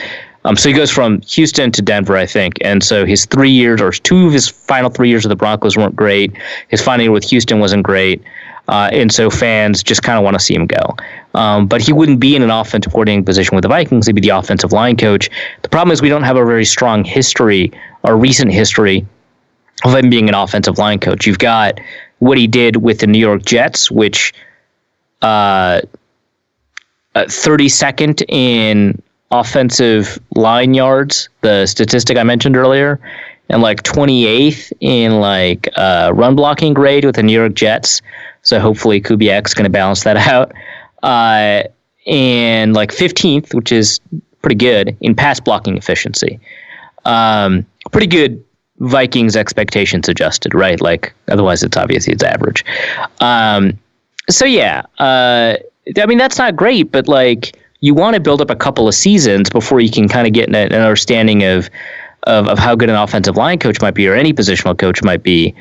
so he goes from Houston to Denver, I think. And so his 3 years, or two of his final 3 years of the Broncos weren't great. His final year with Houston wasn't great. And so fans just kind of want to see him go. But he wouldn't be in an offensive coordinating position with the Vikings. He'd be the offensive line coach. The problem is we don't have a very strong history or recent history of him being an offensive line coach. You've got what he did with the New York Jets, which 32nd in offensive line yards, the statistic I mentioned earlier, and like 28th in like run blocking grade with the New York Jets. So hopefully Kubiak's going to balance that out. And like 15th, which is pretty good, in pass blocking efficiency. Pretty good Vikings expectations adjusted, right? Like otherwise it's obviously it's average. So yeah, I mean, that's not great, but like you want to build up a couple of seasons before you can kind of get an understanding of how good an offensive line coach might be, or any positional coach might be.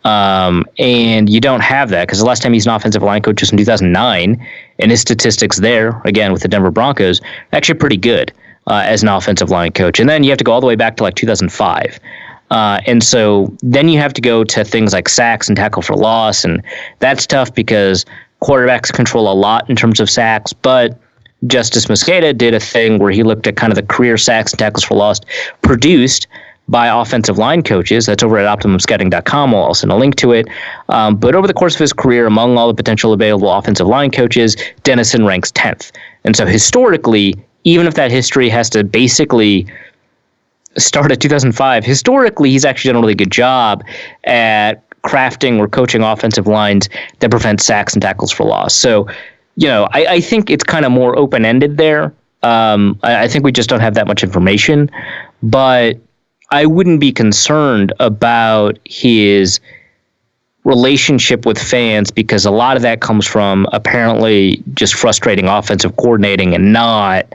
And you don't have that, because the last time he's an offensive line coach was in 2009, and his statistics there, again, with the Denver Broncos, actually pretty good as an offensive line coach. And then you have to go all the way back to like 2005. And so then you have to go to things like sacks and tackle for loss, and that's tough because quarterbacks control a lot in terms of sacks, but Justice Mosqueda did a thing where he looked at kind of the career sacks and tackles for loss produced by offensive line coaches. That's over at OptimumScouting.com. I'll send a link to it. But over the course of his career, among all the potential available offensive line coaches, Dennison ranks 10th. And so historically, even if that history has to basically start at 2005, historically, he's actually done a really good job at crafting or coaching offensive lines that prevent sacks and tackles for loss. So, I think it's kind of more open-ended there. I think we just don't have that much information, but I wouldn't be concerned about his relationship with fans, because a lot of that comes from apparently just frustrating offensive coordinating and not,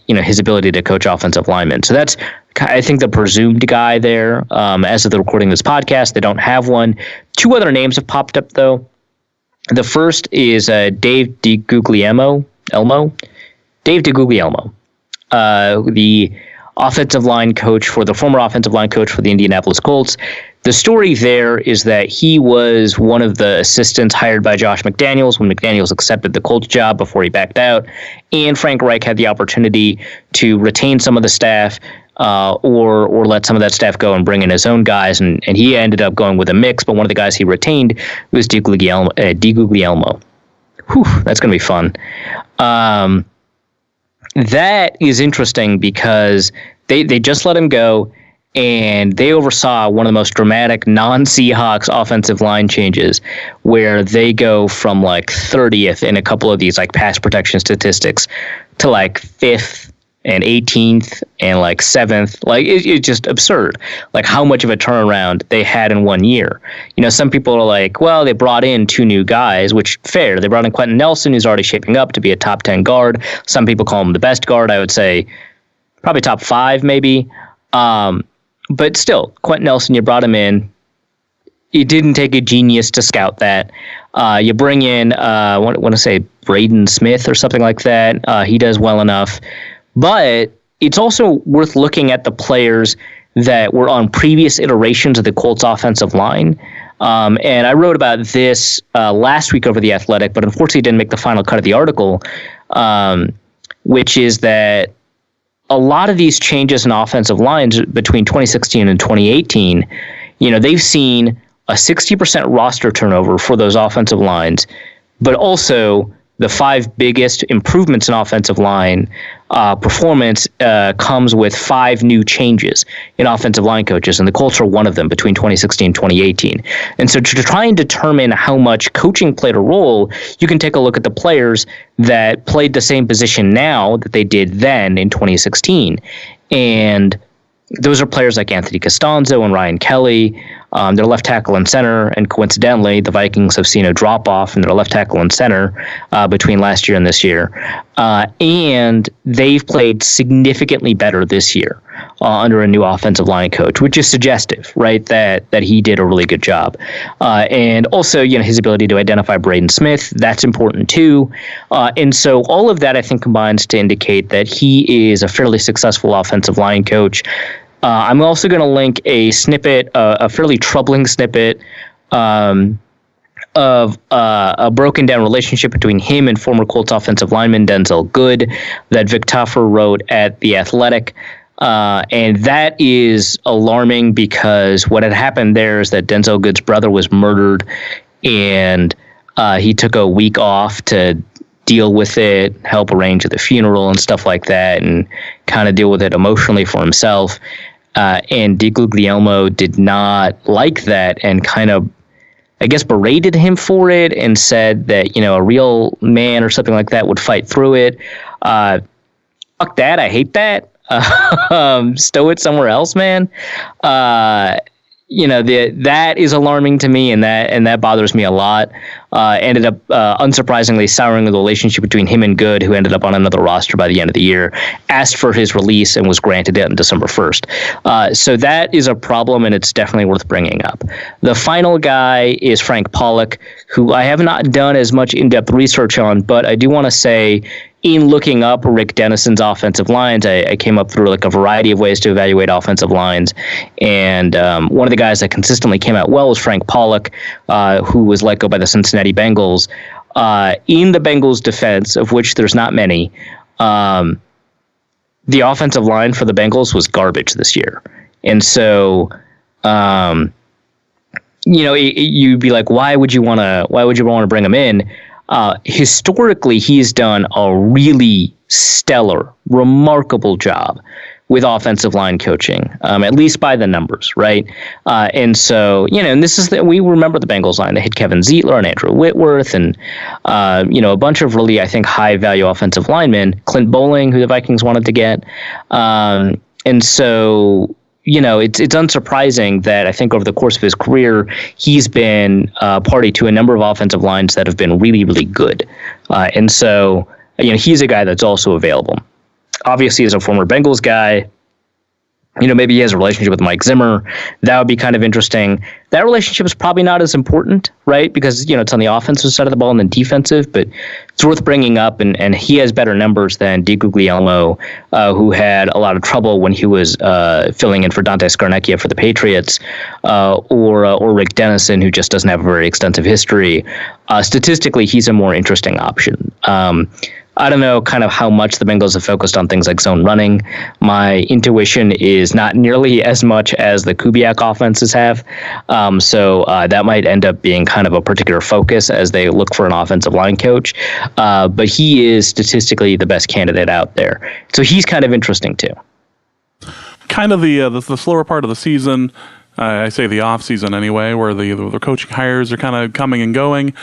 his ability to coach offensive linemen. So that's, I think, the presumed guy there. As of the recording of this podcast, they don't have one. Two other names have popped up, though. The first is Dave DeGuglielmo, the offensive line coach former offensive line coach for the Indianapolis Colts. The story there is that he was one of the assistants hired by Josh McDaniels when McDaniels accepted the Colts job before he backed out, and Frank Reich had the opportunity to retain some of the staff or let some of that staff go and bring in his own guys, and he ended up going with a mix, but one of the guys he retained was DeGuglielmo. Whew, that's going to be fun. That is interesting because they just let him go, and they oversaw one of the most dramatic non-Seahawks offensive line changes, where they go from like 30th in a couple of these like pass protection statistics to like 5th and 18th and like 7th. Like it's just absurd, like how much of a turnaround they had in 1 year. You know, some people are like, well, they brought in 2 new guys, which fair. They brought in Quentin Nelson, who's already shaping up to be a top 10 guard. Some people call him the best guard. I would say probably top 5 maybe. But still, Quentin Nelson, you brought him in. It didn't take a genius to scout that. You bring in, I want to say Braden Smith or something like that. He does well enough. But it's also worth looking at the players that were on previous iterations of the Colts offensive line. And I wrote about this last week over The Athletic, but unfortunately didn't make the final cut of the article, which is that a lot of these changes in offensive lines between 2016 and 2018, you know, they've seen a 60% roster turnover for those offensive lines, but also the 5 biggest improvements in offensive line performance comes with 5 new changes in offensive line coaches, and the Colts are one of them between 2016 and 2018. And so to try and determine how much coaching played a role, you can take a look at the players that played the same position now that they did then in 2016. And those are players like Anthony Costanzo and Ryan Kelly. Their left tackle and center, and coincidentally, the Vikings have seen a drop-off in their left tackle and center between last year and this year. And they've played significantly better this year under a new offensive line coach, which is suggestive, right, that he did a really good job. And also, you know, his ability to identify Braden Smith, that's important too. And so all of that, I think, combines to indicate that he is a fairly successful offensive line coach. I'm also going to link a snippet, a fairly troubling snippet of a broken down relationship between him and former Colts offensive lineman Denzel Good that Vic Taffer wrote at The Athletic. And that is alarming because what had happened there is that Denzel Good's brother was murdered, and he took a week off to deal with it, help arrange the funeral and stuff like that, and kind of deal with it emotionally for himself. And DiGuglielmo did not like that and kind of, I guess, berated him for it and said that, you know, a real man or something like that would fight through it. Fuck that. I hate that. Stow it somewhere else, man. You know, that is alarming to me, and that bothers me a lot. Ended up unsurprisingly souring the relationship between him and Good, who ended up on another roster by the end of the year, asked for his release and was granted it on December 1st. So that is a problem, and it's definitely worth bringing up. The final guy is Frank Pollock, who I have not done as much in-depth research on, but I do want to say, in looking up Rick Dennison's offensive lines, I came up through like a variety of ways to evaluate offensive lines. And one of the guys that consistently came out well was Frank Pollock, who was let go by the Cincinnati Bengals. In the Bengals' defense, of which there's not many, the offensive line for the Bengals was garbage this year. And so, you know, you'd be like, why would you want to bring him in? Historically, he's done a really stellar, remarkable job with offensive line coaching, at least by the numbers, right? And so, you know, and this is we remember the Bengals line. They had Kevin Zeitler and Andrew Whitworth and, you know, a bunch of really, I think, high-value offensive linemen. Clint Bowling, who the Vikings wanted to get. And so, you know, it's unsurprising that I think over the course of his career, he's been party to a number of offensive lines that have been really, really good. And so, you know, he's a guy that's also available. Obviously, as a former Bengals guy, you know, maybe he has a relationship with Mike Zimmer. That would be kind of interesting. That relationship is probably not as important, right? Because, you know, it's on the offensive side of the ball and then defensive, but it's worth bringing up. And he has better numbers than DiGuglielmo, who had a lot of trouble when he was filling in for Dante Scarnecchia for the Patriots, or Rick Dennison, who just doesn't have a very extensive history. Statistically, he's a more interesting option. I don't know kind of how much the Bengals have focused on things like zone running. My intuition is not nearly as much as the Kubiak offenses have. So that might end up being kind of a particular focus as they look for an offensive line coach. But he is statistically the best candidate out there. So he's kind of interesting too. Kind of the slower part of the season. I say the off season anyway, where the coaching hires are kind of coming and going.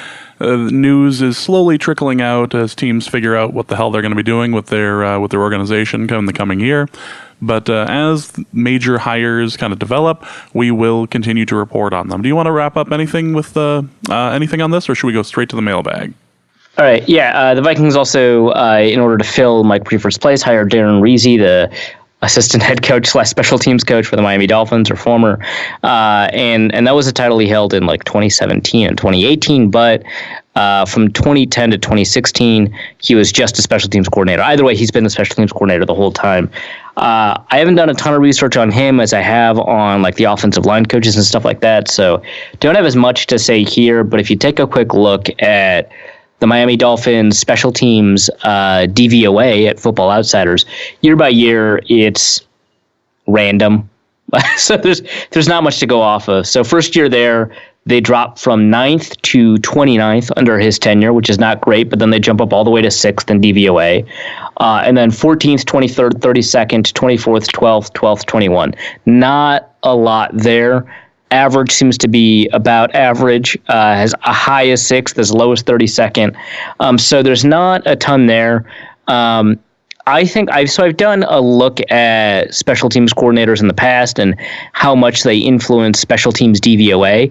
News is slowly trickling out as teams figure out what the hell they're going to be doing with their organization in the coming year. But as major hires kind of develop, we will continue to report on them. Do you want to wrap up anything with anything on this, or should we go straight to the mailbag? All right. Yeah. The Vikings also, in order to fill Mike Priefer's place, hired Darren Reese, the assistant head coach / special teams coach for the Miami Dolphins, or former. And that was a title he held in like 2017 and 2018. But from 2010 to 2016, he was just a special teams coordinator. Either way, he's been the special teams coordinator the whole time. I haven't done a ton of research on him as I have on like the offensive line coaches and stuff like that. So don't have as much to say here. But if you take a quick look at the Miami Dolphins special teams DVOA at Football Outsiders, year by year, it's random. So there's not much to go off of. So first year there, they dropped from 9th to 29th under his tenure, which is not great, but then they jump up all the way to 6th in DVOA. And then 14th, 23rd, 32nd, 24th, 12th, 12th, 21. Not a lot there. Average seems to be about average, as a high as 6th, as low as 32nd. So there's not a ton there. I think I've done a look at special teams coordinators in the past and how much they influence special teams DVOA.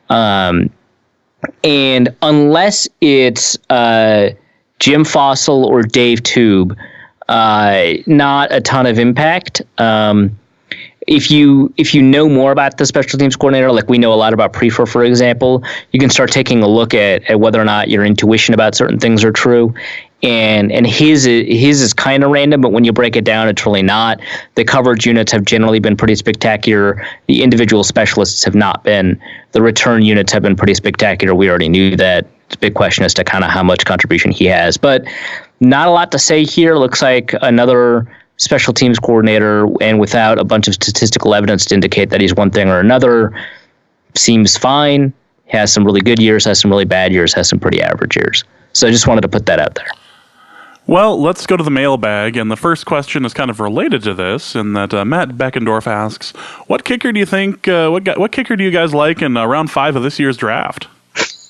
And unless it's Jim Fossil or Dave Tube, not a ton of impact. If you know more about the special teams coordinator, like we know a lot about Priefer, for example, you can start taking a look at whether or not your intuition about certain things are true. And his is kind of random, but when you break it down, it's really not. The coverage units have generally been pretty spectacular. The individual specialists have not been. The return units have been pretty spectacular. We already knew that. It's a big question as to kind of how much contribution he has. But not a lot to say here. Looks like another special teams coordinator, and without a bunch of statistical evidence to indicate that he's one thing or another. Seems fine. Has some really good years, has some really bad years, has some pretty average years. So I just wanted to put that out there. Well, let's go to the mailbag, and the first question is kind of related to this, in that Matt Beckendorf asks, "What kicker do you think? What kicker do you guys like in round 5 of this year's draft?"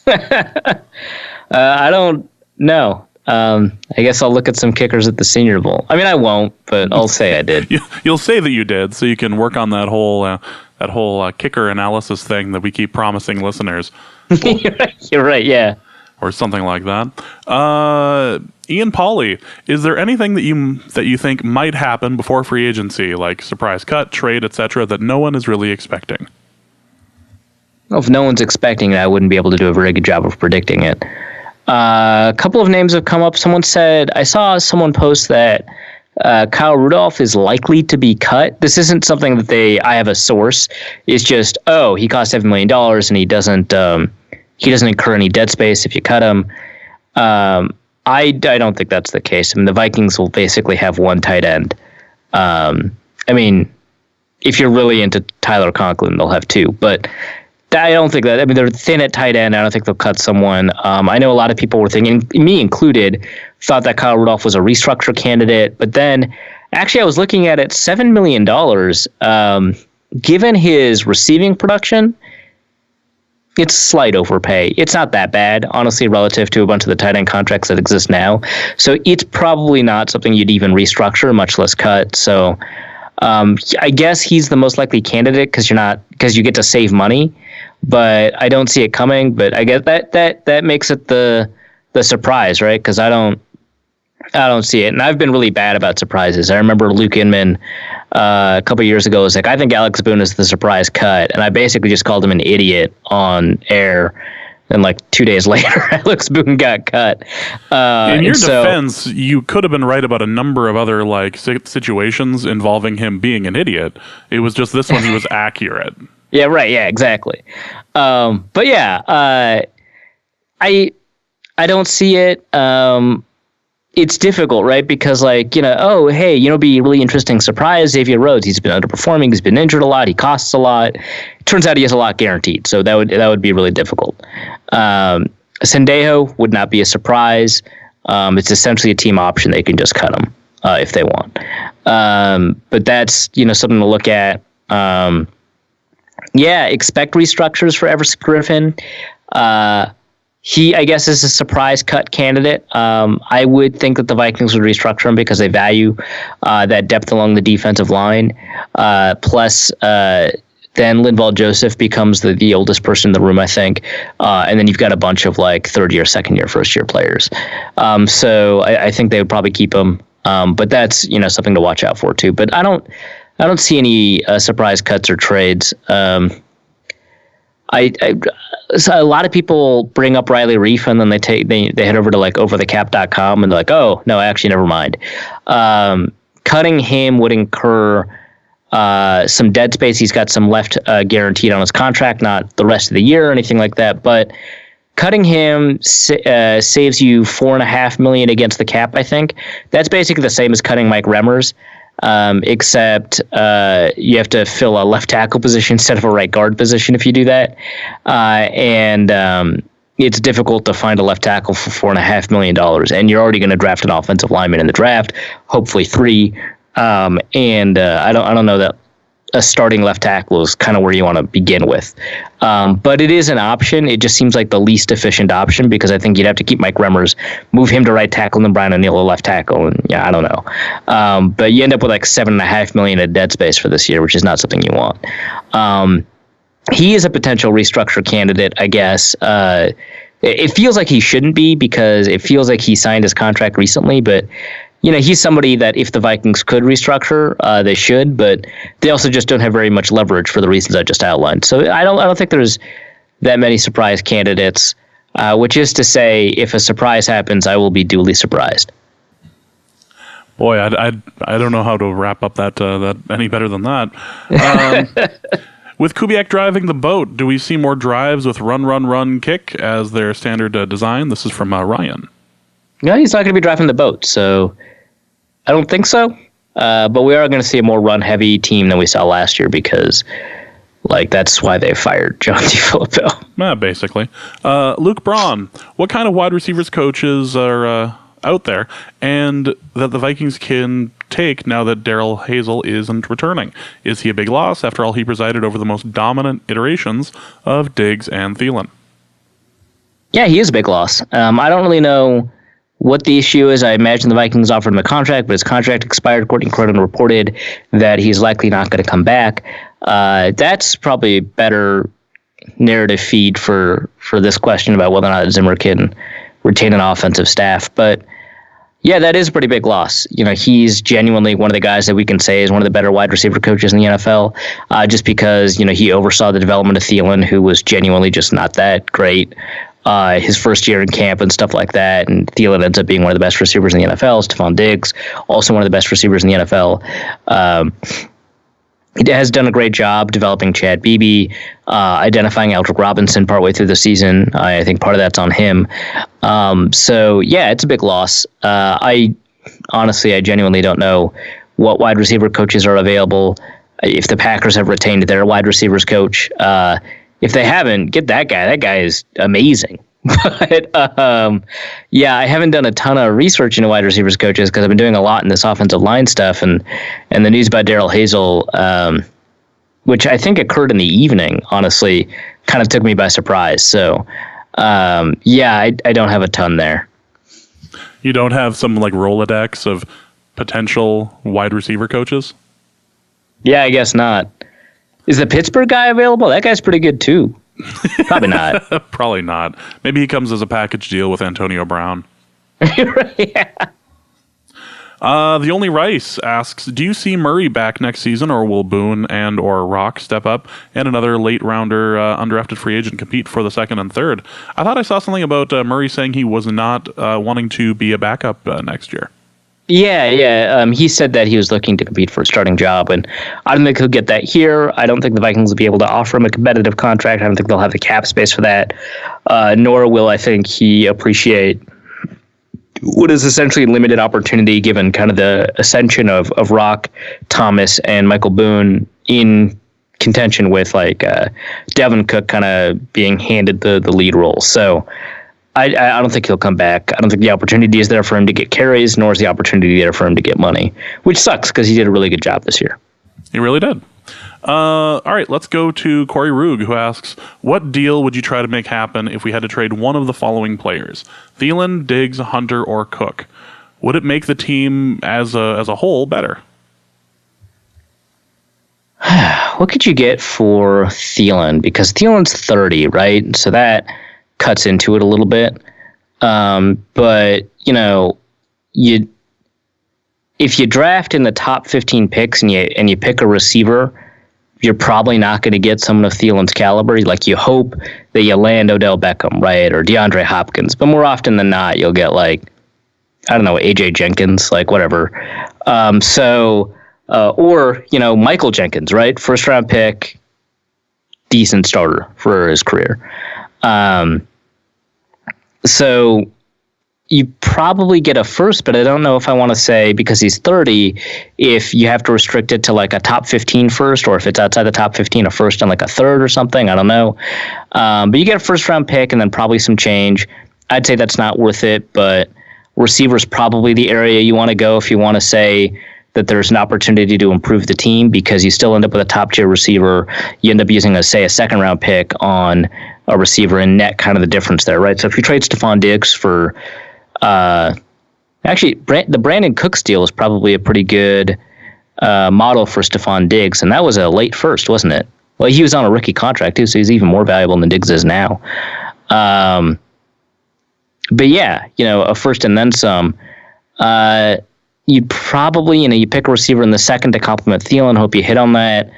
I don't know. I guess I'll look at some kickers at the Senior Bowl. I mean, I won't, but I'll say I did. You'll say that you did, so you can work on that whole kicker analysis thing that we keep promising listeners. You're right. Yeah. Or something like that. Ian Pauley, is there anything that you think might happen before free agency, like surprise cut, trade, etc., that no one is really expecting? Well, if no one's expecting it, I wouldn't be able to do a very good job of predicting it. A couple of names have come up. I saw someone post that Kyle Rudolph is likely to be cut. This isn't something that I have a source. It's just, he cost $7 million and he doesn't incur any dead space if you cut him. I don't think that's the case. I mean, the Vikings will basically have one tight end. I mean, if you're really into Tyler Conklin, they'll have two. But I don't think that. I mean, they're thin at tight end. I don't think they'll cut someone. I know a lot of people were thinking, me included, thought that Kyle Rudolph was a restructure candidate. But then, actually, I was looking at it, $7 million. Given his receiving production, it's slight overpay. It's not that bad, honestly, relative to a bunch of the tight end contracts that exist now. So it's probably not something you'd even restructure, much less cut. So I guess he's the most likely candidate because you get to save money. But I don't see it coming. But I guess that makes it the surprise, right? Because I don't see it, and I've been really bad about surprises. I remember Luke Inman a couple of years ago was like, I think Alex Boone is the surprise cut, and I basically just called him an idiot on air. And like 2 days later, Alex Boone got cut. In your defense, you could have been right about a number of other like situations involving him being an idiot. It was just this one he was accurate. Yeah, right. Yeah, exactly. But yeah, I don't see it. It's difficult, right? Because like, be a really interesting surprise. Xavier Rhodes, he's been underperforming. He's been injured a lot. He costs a lot. It turns out he has a lot guaranteed. So that would be really difficult. Sendejo would not be a surprise. It's essentially a team option. They can just cut him if they want. But that's, something to look at. Yeah, expect restructures for Everson Griffin. He, I guess, is a surprise cut candidate. I would think that the Vikings would restructure him because they value that depth along the defensive line. Plus, then Linval Joseph becomes the oldest person in the room, I think. And then you've got a bunch of like third-year, second-year, first-year players. So I think they would probably keep him. But that's something to watch out for too. But I don't see any surprise cuts or trades. So a lot of people bring up Riley Reef and then they head over to like overthecap.com and they're like, oh no, actually never mind. Cutting him would incur some dead space. He's got some left guaranteed on his contract, not the rest of the year or anything like that. But cutting him saves you $4.5 million against the cap. I think that's basically the same as cutting Mike Remmers. Except you have to fill a left tackle position instead of a right guard position if you do that. And it's difficult to find a left tackle for $4.5 million. And you're already going to draft an offensive lineman in the draft, hopefully 3. And I don't know that a starting left tackle is kind of where you want to begin with. But it is an option. It just seems like the least efficient option because I think you'd have to keep Mike Remmers, move him to right tackle, and then Brian O'Neill to left tackle. And yeah, I don't know. But you end up with like $7.5 million in dead space for this year, which is not something you want. He is a potential restructure candidate, I guess. It feels like he shouldn't be because it feels like he signed his contract recently, but he's somebody that if the Vikings could restructure, they should, but they also just don't have very much leverage for the reasons I just outlined. So I don't think there's that many surprise candidates, which is to say, if a surprise happens, I will be duly surprised. Boy, I don't know how to wrap up that any better than that. With Kubiak driving the boat, do we see more drives with run, kick as their standard design? This is from Ryan. No, he's not going to be driving the boat, so I don't think so. But we are going to see a more run-heavy team than we saw last year because, that's why they fired John DeFilippo. Yeah, basically. Luke Braun, what kind of wide receivers coaches are out there and that the Vikings can take now that Daryl Hazel isn't returning? Is he a big loss? After all, he presided over the most dominant iterations of Diggs and Thielen. Yeah, he is a big loss. I don't really know what the issue is. I imagine the Vikings offered him a contract, but his contract expired. Courtney Cronin reported that he's likely not going to come back. That's probably a better narrative feed for this question about whether or not Zimmer can retain an offensive staff. But yeah, that is a pretty big loss. He's genuinely one of the guys that we can say is one of the better wide receiver coaches in the NFL, just because, he oversaw the development of Thielen, who was genuinely just not that great. His first year in camp and stuff like that, and Thielen ends up being one of the best receivers in the NFL. Stephon Diggs, also one of the best receivers in the NFL. He has done a great job developing Chad Beebe, identifying Aldrick Robinson partway through the season. I think part of that's on him. So yeah, it's a big loss. I genuinely don't know what wide receiver coaches are available. If the Packers have retained their wide receivers coach, if they haven't, get that guy. That guy is amazing. But yeah, I haven't done a ton of research into wide receivers coaches because I've been doing a lot in this offensive line stuff, and the news about Daryl Hazel, which I think occurred in the evening, honestly, kind of took me by surprise. So yeah, I don't have a ton there. You don't have some Rolodex of potential wide receiver coaches? Yeah, I guess not. Is the Pittsburgh guy available? That guy's pretty good too. Probably not. Probably not. Maybe he comes as a package deal with Antonio Brown. Yeah. The Only Rice asks, do you see Murray back next season, or will Boone and or Rock step up and another late rounder undrafted free agent compete for the second and third? I thought I saw something about Murray saying he was not wanting to be a backup next year. Yeah. He said that he was looking to compete for a starting job, and I don't think he'll get that here. I don't think the Vikings will be able to offer him a competitive contract. I don't think they'll have the cap space for that, nor will I think he appreciate what is essentially limited opportunity given kind of the ascension of Rock, Thomas, and Michael Boone in contention with Devin Cook kind of being handed the lead role. So I don't think he'll come back. I don't think the opportunity is there for him to get carries, nor is the opportunity there for him to get money, which sucks because he did a really good job this year. He really did. All right, let's go to Corey Rug, who asks, what deal would you try to make happen if we had to trade one of the following players? Thielen, Diggs, Hunter, or Cook? Would it make the team as a whole better? What could you get for Thielen? Because Thielen's 30, right? So that cuts into it a little bit. But, if you draft in the top 15 picks and you pick a receiver, you're probably not going to get someone of Thielen's caliber. Like, you hope that you land Odell Beckham, right? Or DeAndre Hopkins. But more often than not, you'll get AJ Jenkins, whatever. Or Michael Jenkins, right? First round pick, decent starter for his career. So you probably get a first, but I don't know if I want to say, because he's 30, if you have to restrict it to a top 15 first, or if it's outside the top 15, a first and a third or something. I don't know. But you get a first round pick and then probably some change. I'd say that's not worth it, but receiver's probably the area you want to go if you want to say that there's an opportunity to improve the team, because you still end up with a top tier receiver. You end up using a second round pick on a receiver and net kind of the difference there, right? So if you trade Stephon Diggs for, the Brandon Cooks deal is probably a pretty good model for Stephon Diggs, and that was a late first, wasn't it? Well, he was on a rookie contract too, so he's even more valuable than Diggs is now. But yeah, a first and then some. You'd probably, you pick a receiver in the second to complement Thielen, hope you hit on that,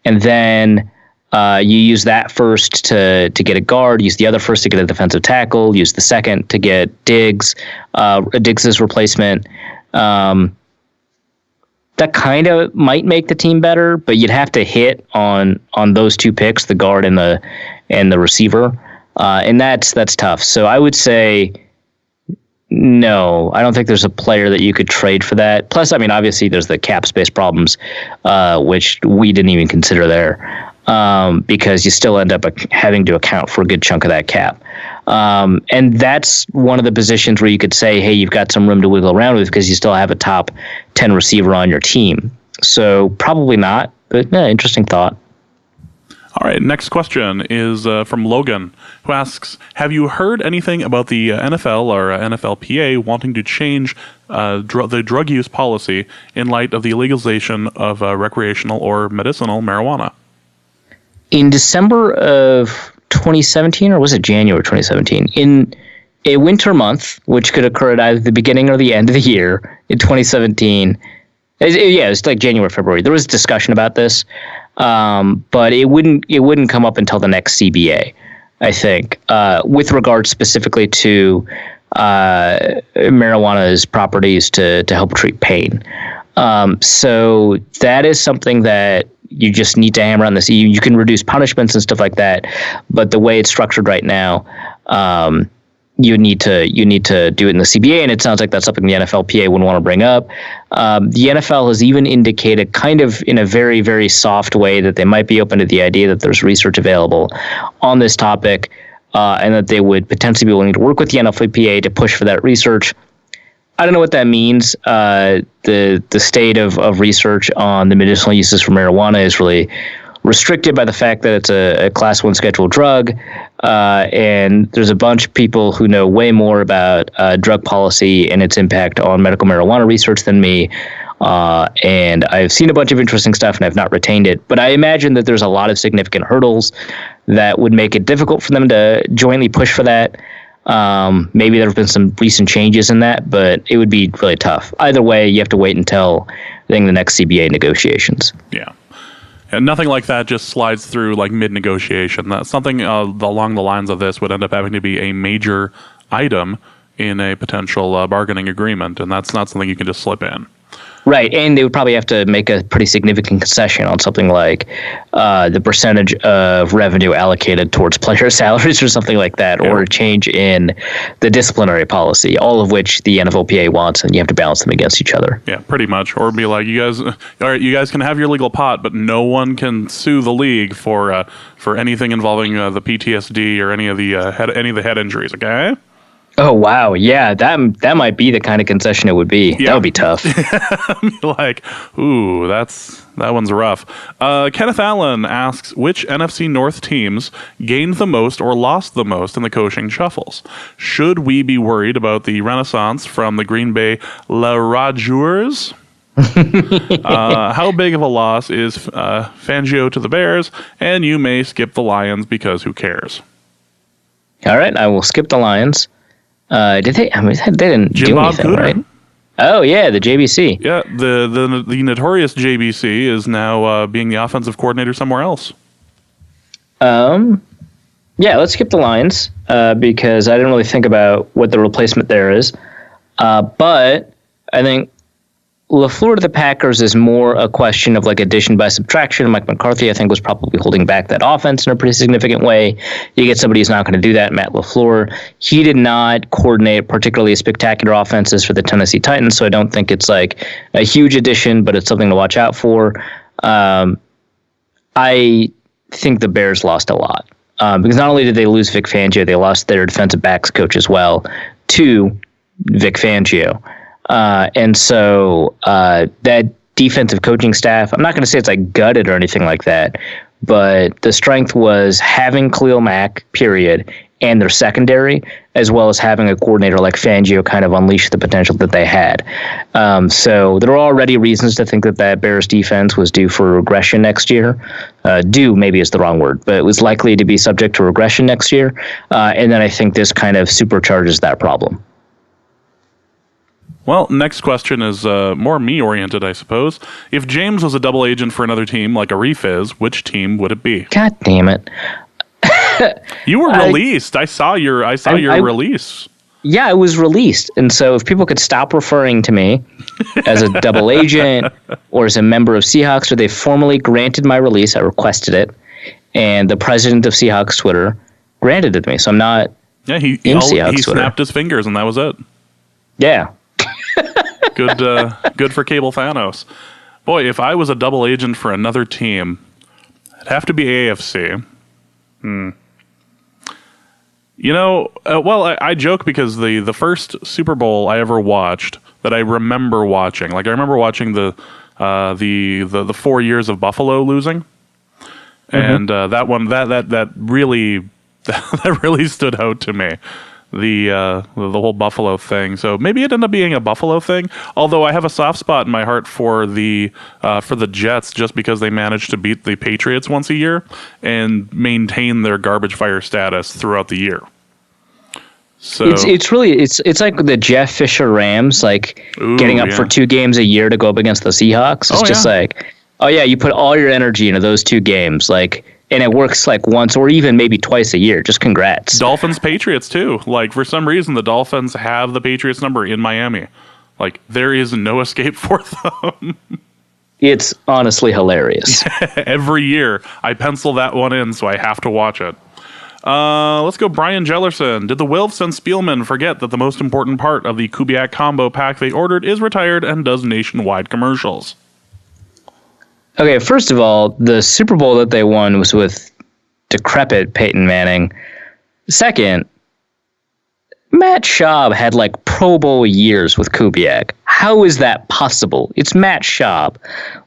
and then you use that first to get a guard, use the other first to get a defensive tackle, use the second to get Diggs, Diggs' replacement. That kind of might make the team better, but you'd have to hit on those two picks, the guard and the receiver, and that's tough. So I would say, no, I don't think there's a player that you could trade for that. Plus, obviously there's the cap space problems, which we didn't even consider there, because you still end up having to account for a good chunk of that cap. And that's one of the positions where you could say, hey, you've got some room to wiggle around with because you still have a top 10 receiver on your team. So probably not, but interesting thought. All right, next question is from Logan, who asks, have you heard anything about the NFL or NFLPA wanting to change the drug use policy in light of the legalization of recreational or medicinal marijuana? In December of 2017, or was it January 2017, in a winter month, which could occur at either the beginning or the end of the year in 2017, it was January, February, there was discussion about this. But it wouldn't come up until the next CBA, I think, with regard specifically to marijuana's properties to help treat pain. So that is something that you just need to hammer on this. You can reduce punishments and stuff like that, but the way it's structured right now, you need to do it in the CBA, and it sounds like that's something the NFLPA wouldn't want to bring up. The NFL has even indicated, kind of in a very, very soft way, that they might be open to the idea that there's research available on this topic, and that they would potentially be willing to work with the NFLPA to push for that research. I don't know what that means. The state of research on the medicinal uses for marijuana is really restricted by the fact that it's a class 1 scheduled drug, and there's a bunch of people who know way more about drug policy and its impact on medical marijuana research than me, and I've seen a bunch of interesting stuff and I've not retained it, but I imagine that there's a lot of significant hurdles that would make it difficult for them to jointly push for that. Maybe there have been some recent changes in that, but it would be really tough. Either way, you have to wait until I think the next CBA negotiations. Yeah. And nothing like that just slides through mid-negotiation. Something along the lines of this would end up having to be a major item in a potential bargaining agreement, and that's not something you can just slip in. Right, and they would probably have to make a pretty significant concession on something like the percentage of revenue allocated towards player salaries or something like that, or a change in the disciplinary policy, all of which the NFLPA wants, and you have to balance them against each other. Yeah, pretty much. Or be like, all right, you guys can have your legal pot, but no one can sue the league for anything involving the PTSD or any of the head injuries, okay? Oh, wow. Yeah, that might be the kind of concession it would be. Yeah. That would be tough. Like, ooh, that one's rough. Kenneth Allen asks, which NFC North teams gained the most or lost the most in the coaching shuffles? Should we be worried about the renaissance from the Green Bay La Rageurs? How big of a loss is Fangio to the Bears? And you may skip the Lions because who cares? All right, I will skip the Lions. Did they? I mean, they didn't Jim do Bob anything, Cooter. right? Oh yeah, the JBC. Yeah, the notorious JBC is now being the offensive coordinator somewhere else. Yeah, let's skip the Lions because I didn't really think about what the replacement there is. But I think LaFleur to the Packers is more a question of like addition by subtraction. Mike McCarthy, I think, was probably holding back that offense in a pretty significant way. You get somebody who's not going to do that, Matt LaFleur. He did not coordinate particularly spectacular offenses for the Tennessee Titans, so I don't think it's like a huge addition, but it's something to watch out for. I think the Bears lost a lot because not only did they lose Vic Fangio, they lost their defensive backs coach as well to Vic Fangio. And so that defensive coaching staff, I'm not going to say it's like gutted or anything like that, but the strength was having Khalil Mack, period, and their secondary, as well as having a coordinator like Fangio kind of unleash the potential that they had. So there are already reasons to think that Bears defense was due for regression next year. Due maybe is the wrong word, but it was likely to be subject to regression next year. And then I think this kind of supercharges that problem. Well, next question is more me-oriented, I suppose. If James was a double agent for another team like Arif is, which team would it be? God damn it. You were released. I saw your release. Yeah, it was released. And so if people could stop referring to me as a double agent or as a member of Seahawks, or they formally granted my release, I requested it, and the president of Seahawks Twitter granted it to me. So I'm not he Seahawks snapped his fingers, and that was it. Yeah. Good for Cable Thanos. Boy, if I was a double agent for another team, it'd have to be AFC. You know, I joke because the first Super Bowl I ever watched that I remember watching, like I remember watching the 4 years of Buffalo losing, and that one that really that really stood out to me. The whole Buffalo thing. So maybe it ended up being a Buffalo thing. Although I have a soft spot in my heart for the Jets just because they managed to beat the Patriots once a year and maintain their garbage fire status throughout the year. So it's really like the Jeff Fisher Rams, like getting up for 2 games a year to go up against the Seahawks. It's just like, oh yeah, you put all your energy into those 2 games, like. And it works like once or even maybe twice a year. Just congrats. Dolphins, Patriots too. Like for some reason, the Dolphins have the Patriots number in Miami. Like there is no escape for them. It's honestly hilarious. Every year I pencil that one in, so I have to watch it. Let's go Brian Jellerson. Did the Wilfs and Spielman forget that the most important part of the Kubiak combo pack they ordered is retired and does nationwide commercials? Okay, first of all, the Super Bowl that they won was with decrepit Peyton Manning. Second, Matt Schaub had like Pro Bowl years with Kubiak. How is that possible? It's Matt Schaub.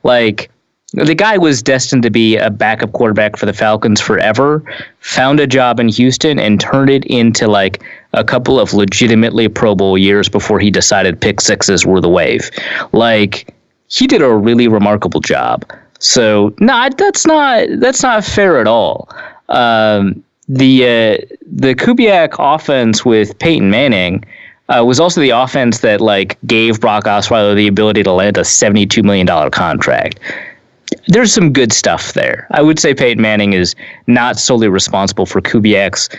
Like, the guy was destined to be a backup quarterback for the Falcons forever, found a job in Houston, and turned it into like a couple of legitimately Pro Bowl years before he decided pick sixes were the wave. Like, he did a really remarkable job. So no, that's not fair at all. The Kubiak offense with Peyton Manning was also the offense that like gave Brock Osweiler the ability to land a $72 million contract. There's some good stuff there. I would say Peyton Manning is not solely responsible for Kubiak's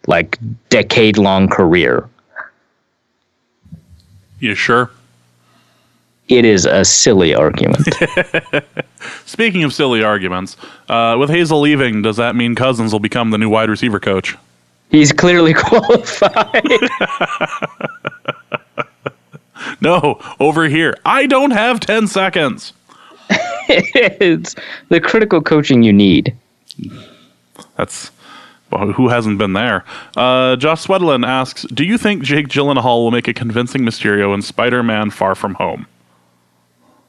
like decade-long career. You sure? It is a silly argument. Speaking of silly arguments, with Hazel leaving, does that mean Cousins will become the new wide receiver coach? He's clearly qualified. No, over here. I don't have 10 seconds. It's the critical coaching you need. That's Well, who hasn't been there? Josh Swedlin asks, do you think Jake Gyllenhaal will make a convincing Mysterio in Spider-Man Far From Home?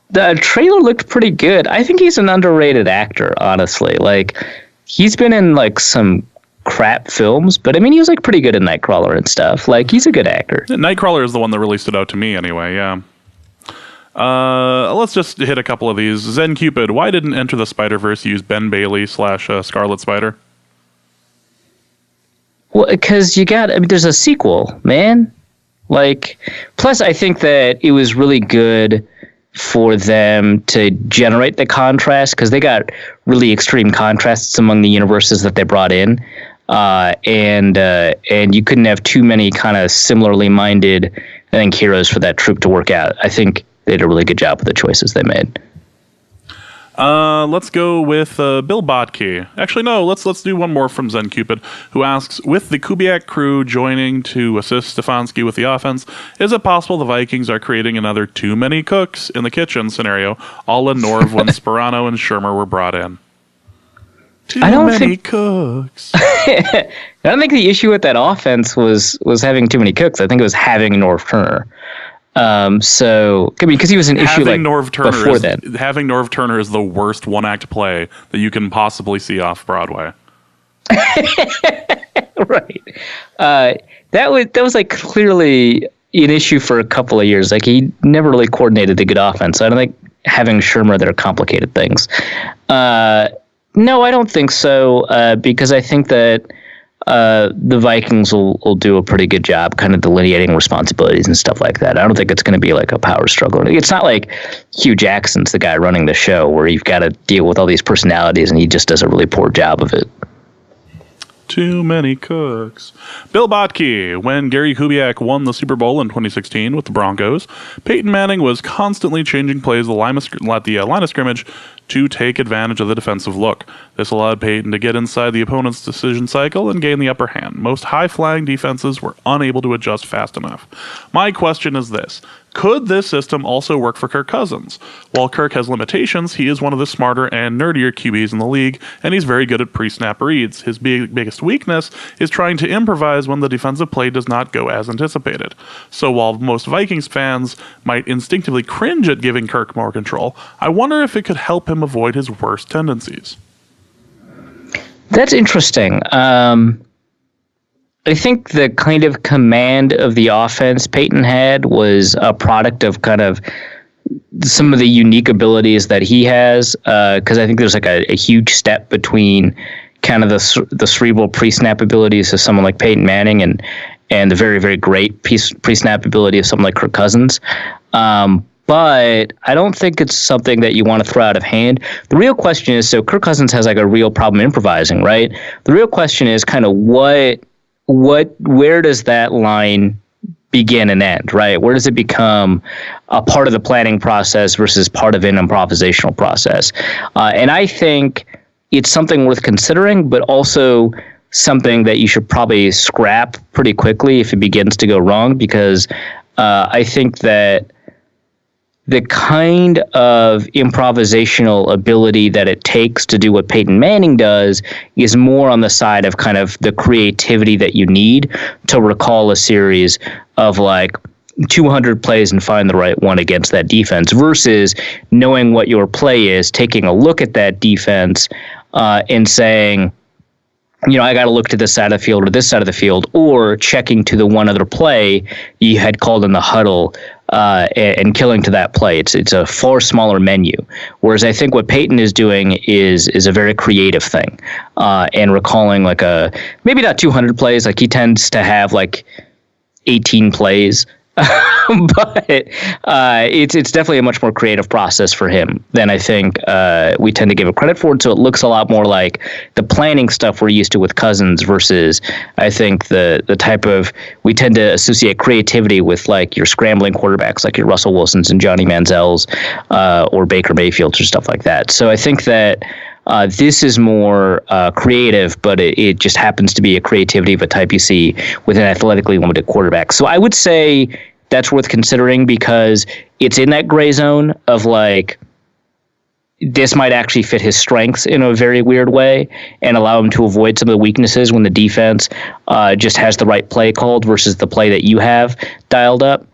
The trailer looked pretty good. I think he's an underrated actor, honestly. Like, he's been in, like, some crap films, but I mean, he was, like, pretty good in Nightcrawler and stuff. Like, he's a good actor. Nightcrawler is the one that really stood out to me anyway, yeah. Let's just hit a couple of these. Zen Cupid, why didn't Enter the Spider-Verse use Ben Bailey / Scarlet Spider? Well, because there's a sequel, man. Like, plus I think that it was really good for them to generate the contrast, because they got really extreme contrasts among the universes that they brought in, and you couldn't have too many kind of similarly minded, I think, heroes for that troop to work out. I think they did a really good job with the choices they made. Let's go with Bill Botke. Actually, no, let's do one more from Zen Cupid, who asks, with the Kubiak crew joining to assist Stefanski with the offense, is it possible the Vikings are creating another too many cooks in the kitchen scenario, a la Norv when Sperano and Shermer were brought in? Too many cooks. I don't think the issue with that offense was having too many cooks. I think it was having Norv Turner. So, I mean, because he was an issue like before then. Having Norv Turner is the worst one-act play that you can possibly see off Broadway. Right. That was like clearly an issue for a couple of years. Like, he never really coordinated a good offense. So I don't think having Shermer there complicated things. No, I don't think so. Because I think that the Vikings will do a pretty good job kind of delineating responsibilities and stuff like that. I don't think it's going to be like a power struggle. It's not like Hugh Jackson's the guy running the show where you've got to deal with all these personalities and he just does a really poor job of it. Too many cooks. Bill Botke, when Gary Kubiak won the Super Bowl in 2016 with the Broncos, Peyton Manning was constantly changing plays at the line of scrimmage to take advantage of the defensive look. This allowed Peyton to get inside the opponent's decision cycle and gain the upper hand. Most high-flying defenses were unable to adjust fast enough. My question is this. Could this system also work for Kirk Cousins? While Kirk has limitations, he is one of the smarter and nerdier QBs in the league, and he's very good at pre-snap reads. His biggest weakness is trying to improvise when the defensive play does not go as anticipated. So while most Vikings fans might instinctively cringe at giving Kirk more control, I wonder if it could help him avoid his worst tendencies. That's interesting. I think the kind of command of the offense Peyton had was a product of kind of some of the unique abilities that he has, because I think there's like a huge step between kind of the cerebral pre-snap abilities of someone like Peyton Manning and the very, very great pre-snap ability of someone like Kirk Cousins. But I don't think it's something that you want to throw out of hand. The real question is, so Kirk Cousins has like a real problem improvising, right? The real question is kind of where does that line begin and end, right? Where does it become a part of the planning process versus part of an improvisational process? And I think it's something worth considering, but also something that you should probably scrap pretty quickly if it begins to go wrong, because I think that the kind of improvisational ability that it takes to do what Peyton Manning does is more on the side of kind of the creativity that you need to recall a series of like 200 plays and find the right one against that defense, versus knowing what your play is, taking a look at that defense and saying, you know, I got to look to this side of the field or this side of the field, or checking to the one other play you had called in the huddle and killing to that play. It's a far smaller menu. Whereas I think what Peyton is doing is a very creative thing, and recalling like maybe not 200 plays. Like he tends to have like 18 plays. But it's definitely a much more creative process for him than I think we tend to give it credit for. So it looks a lot more like the planning stuff we're used to with Cousins, versus I think the type of, we tend to associate creativity with like your scrambling quarterbacks, like your Russell Wilsons and Johnny Manziels, or Baker Mayfields or stuff like that. So I think that this is more creative, but it just happens to be a creativity of a type you see with an athletically limited quarterback. So I would say that's worth considering, because it's in that gray zone of like, this might actually fit his strengths in a very weird way and allow him to avoid some of the weaknesses when the defense just has the right play called versus the play that you have dialed up,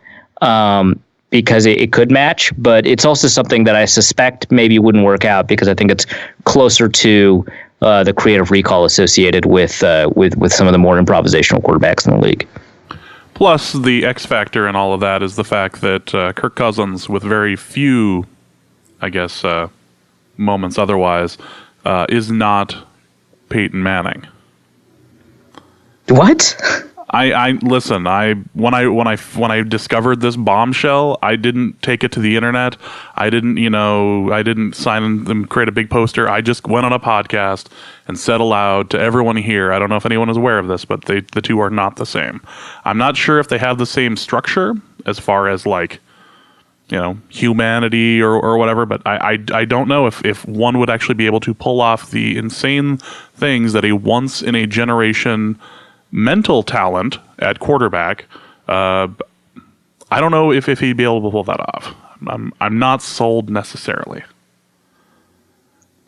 because it could match. But it's also something that I suspect maybe wouldn't work out because I think it's closer to the creative recall associated with some of the more improvisational quarterbacks in the league. Plus, the X factor in all of that is the fact that Kirk Cousins, with very few, I guess, moments otherwise, is not Peyton Manning. What? I listen. When I discovered this bombshell, I didn't take it to the internet. I didn't sign and create a big poster. I just went on a podcast and said aloud to everyone here. I don't know if anyone is aware of this, but the two are not the same. I'm not sure if they have the same structure as far as like, humanity or whatever. But I don't know if one would actually be able to pull off the insane things that a once in a generation mental talent at quarterback. I don't know if he'd be able to pull that off. I'm not sold necessarily.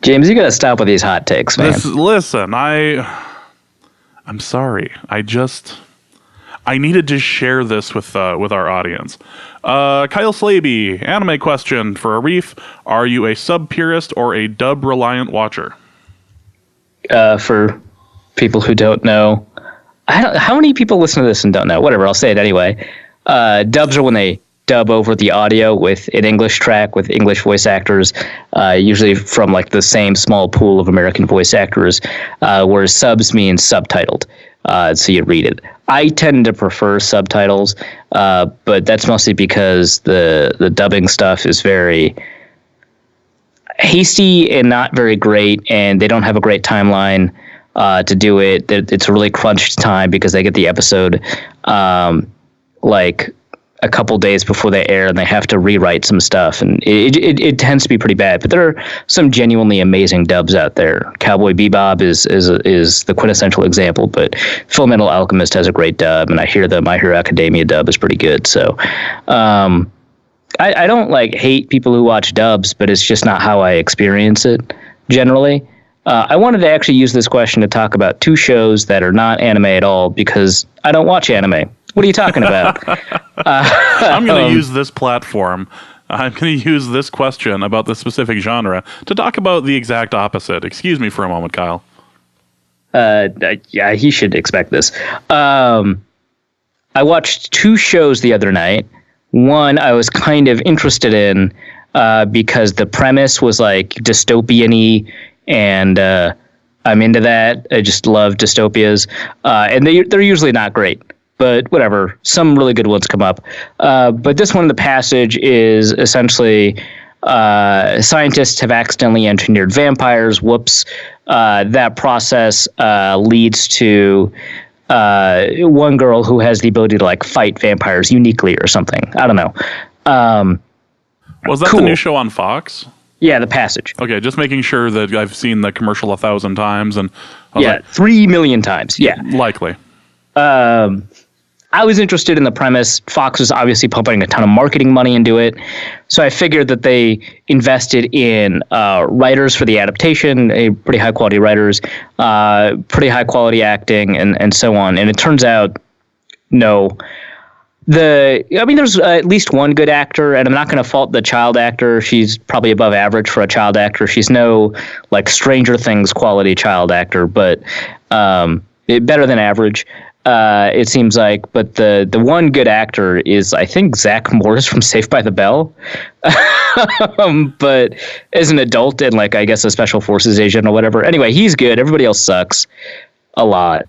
James, you gotta stop with these hot takes, man. Listen, I'm sorry. I needed to share this with our audience. Kyle Slaby, anime question for Arif: are you a sub purist or a dub reliant watcher? For people who don't know. How many people listen to this and don't know? Whatever, I'll say it anyway. Dubs are when they dub over the audio with an English track with English voice actors, usually from like the same small pool of American voice actors, whereas subs means subtitled, so you read it. I tend to prefer subtitles, but that's mostly because the dubbing stuff is very hasty and not very great, and they don't have a great timeline to do it. It's a really crunched time because they get the episode like a couple days before they air, and they have to rewrite some stuff, and it tends to be pretty bad. But there are some genuinely amazing dubs out there. Cowboy Bebop is the quintessential example, but Fullmetal Alchemist has a great dub, and I hear the My Hero Academia dub is pretty good. So I don't like hate people who watch dubs, but it's just not how I experience it generally. I wanted to actually use this question to talk about two shows that are not anime at all because I don't watch anime. What are you talking about? I'm going to use this platform. I'm going to use this question about the specific genre to talk about the exact opposite. Excuse me for a moment, Kyle. Yeah, he should expect this. I watched two shows the other night. One I was kind of interested in because the premise was like dystopian-y, and I'm into that. I just love dystopias, and they're usually not great, but whatever. Some really good ones come up. But this one in the passage is essentially scientists have accidentally engineered vampires. Whoops. That process leads to one girl who has the ability to like fight vampires uniquely or something. I don't know. Was that cool. The new show on Fox? Yeah, The Passage. Okay, just making sure that I've seen the commercial 1,000 times. And like, 3 million times. Yeah. Likely. I was interested in the premise. Fox was obviously pumping a ton of marketing money into it. So I figured that they invested in writers for the adaptation, pretty high-quality writers, pretty high-quality acting, and so on. And it turns out, no. There's at least one good actor, and I'm not going to fault the child actor. She's probably above average for a child actor. She's no like Stranger Things quality child actor, but better than average. It seems like. But the one good actor is, I think, Zach Morris from Saved by the Bell. But as an adult and like I guess a special forces agent or whatever. Anyway, he's good. Everybody else sucks a lot.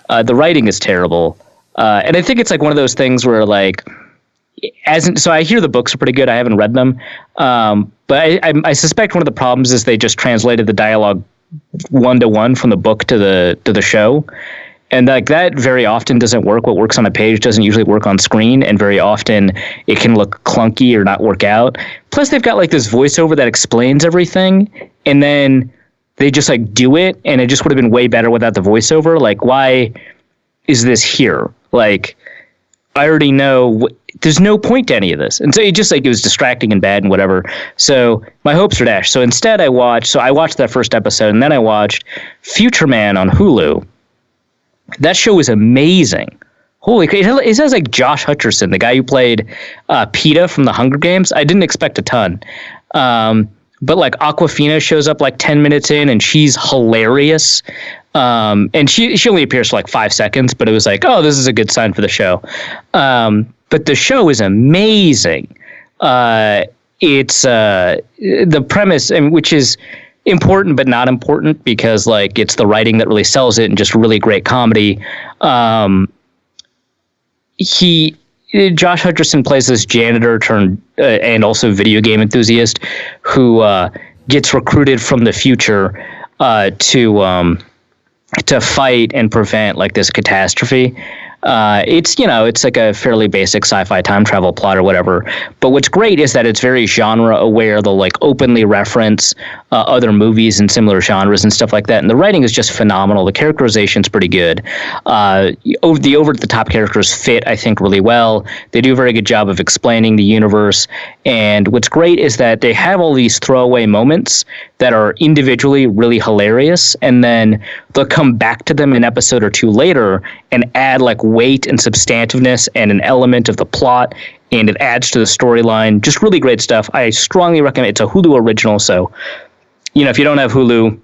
The writing is terrible. And I think it's like one of those things where like, so I hear the books are pretty good. I haven't read them. But I suspect one of the problems is they just translated the dialogue 1-to-1 from the book to the show. And like that very often doesn't work. What works on a page doesn't usually work on screen. And very often it can look clunky or not work out. Plus they've got like this voiceover that explains everything. And then they just like do it. And it just would have been way better without the voiceover. Like, why is this here? Like, I already know there's no point to any of this. And so it was distracting and bad and whatever. So my hopes are dashed. So instead I watched that first episode, and then I watched Future Man on Hulu. That show is amazing. Holy crap. It sounds like Josh Hutcherson, the guy who played PETA from the Hunger Games. I didn't expect a ton. But like Awkwafina shows up like 10 minutes in, and she's hilarious. And she only appears for like 5 seconds, but it was like, oh, this is a good sign for the show. But the show is amazing. It's the premise, which is important but not important, because like it's the writing that really sells it, and just really great comedy. Josh Hutcherson plays this janitor turned and also video game enthusiast who gets recruited from the future to fight and prevent like this catastrophe. It's like a fairly basic sci-fi time travel plot or whatever. But what's great is that it's very genre aware. They'll like openly reference other movies and similar genres and stuff like that. And the writing is just phenomenal. The characterization's pretty good. The over-the-top characters fit, I think, really well. They do a very good job of explaining the universe. And what's great is that they have all these throwaway moments that are individually really hilarious, and then they'll come back to them an episode or two later and add like weight and substantiveness and an element of the plot, and it adds to the storyline. Just really great stuff. I strongly recommend. It's a Hulu original, so if you don't have Hulu,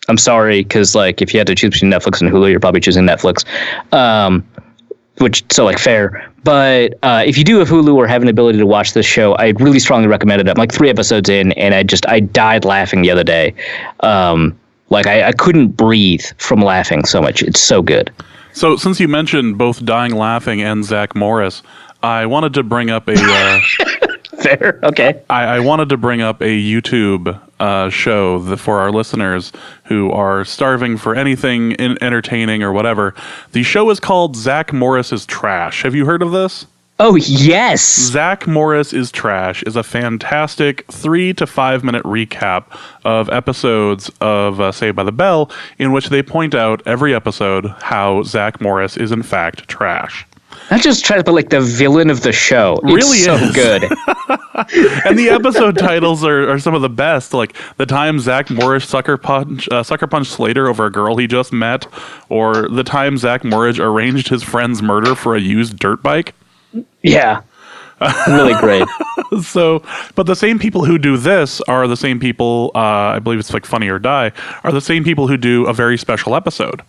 I'm sorry, because like if you had to choose between Netflix and Hulu, you're probably choosing Netflix. Fair. But if you do have Hulu or have an ability to watch this show, I really strongly recommend it. I'm like 3 episodes in, and I died laughing the other day. I couldn't breathe from laughing so much. It's so good. So since you mentioned both dying laughing and Zach Morris, I wanted to bring up a... Fair, okay. I wanted to bring up a YouTube show for our listeners who are starving for anything entertaining or whatever. The show is called Zach Morris is Trash. Have you heard of this? Oh, yes. Zach Morris is Trash is a fantastic 3 to 5 minute recap of episodes of Saved by the Bell, in which they point out every episode how Zach Morris is in fact trash. Not just trash, but like the villain of the show. It's really so is. Good. And the episode titles are some of the best, like the time Zach Morris sucker punched Slater over a girl he just met, or the time Zach Morris arranged his friend's murder for a used dirt bike. Yeah. Really great. But the same people who do this are the same people, I believe it's like Funny or Die, are the same people who do a very special episode,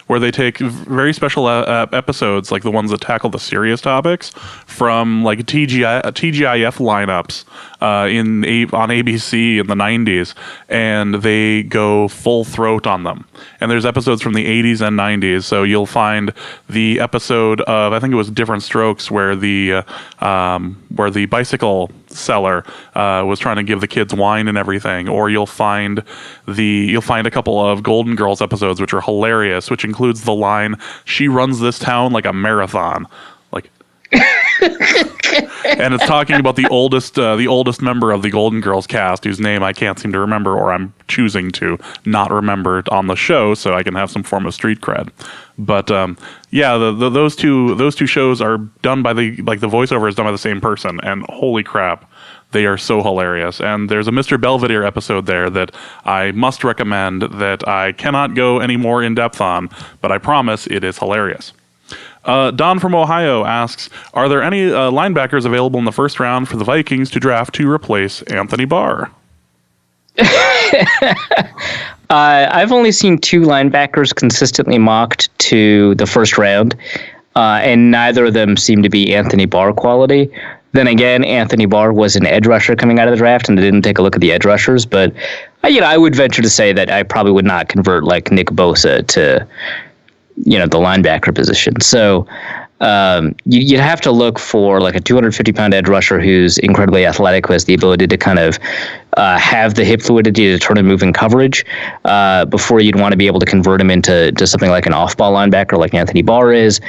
where they take very special episodes, like the ones that tackle the serious topics, from like TGIF lineups on ABC in the 90s, and they go full throat on them. And there's episodes from the 80s and 90s, so you'll find the episode of, I think it was Different Strokes, where the bicycle seller was trying to give the kids wine and everything, or you'll find a couple of Golden Girls episodes which are hilarious, which includes the line, "She runs this town like a marathon." Like and it's talking about the oldest member of the Golden Girls cast, whose name I can't seem to remember, or I'm choosing to not remember on the show so I can have some form of street cred. But those two shows are done by the voiceover is done by the same person, and holy crap, they are so hilarious. And there's a Mr. Belvedere episode there that I must recommend that I cannot go any more in depth on, but I promise it is hilarious. Don from Ohio asks, are there any linebackers available in the first round for the Vikings to draft to replace Anthony Barr? I've only seen 2 linebackers consistently mocked to the first round, and neither of them seem to be Anthony Barr quality. Then again, Anthony Barr was an edge rusher coming out of the draft, and I didn't take a look at the edge rushers, but I would venture to say that I probably would not convert like Nick Bosa to the linebacker position. So you'd have to look for like a 250-pound edge rusher who's incredibly athletic, who has the ability to kind of have the hip fluidity to turn and move in coverage before you'd want to be able to convert him into something like an off-ball linebacker like Anthony Barr is.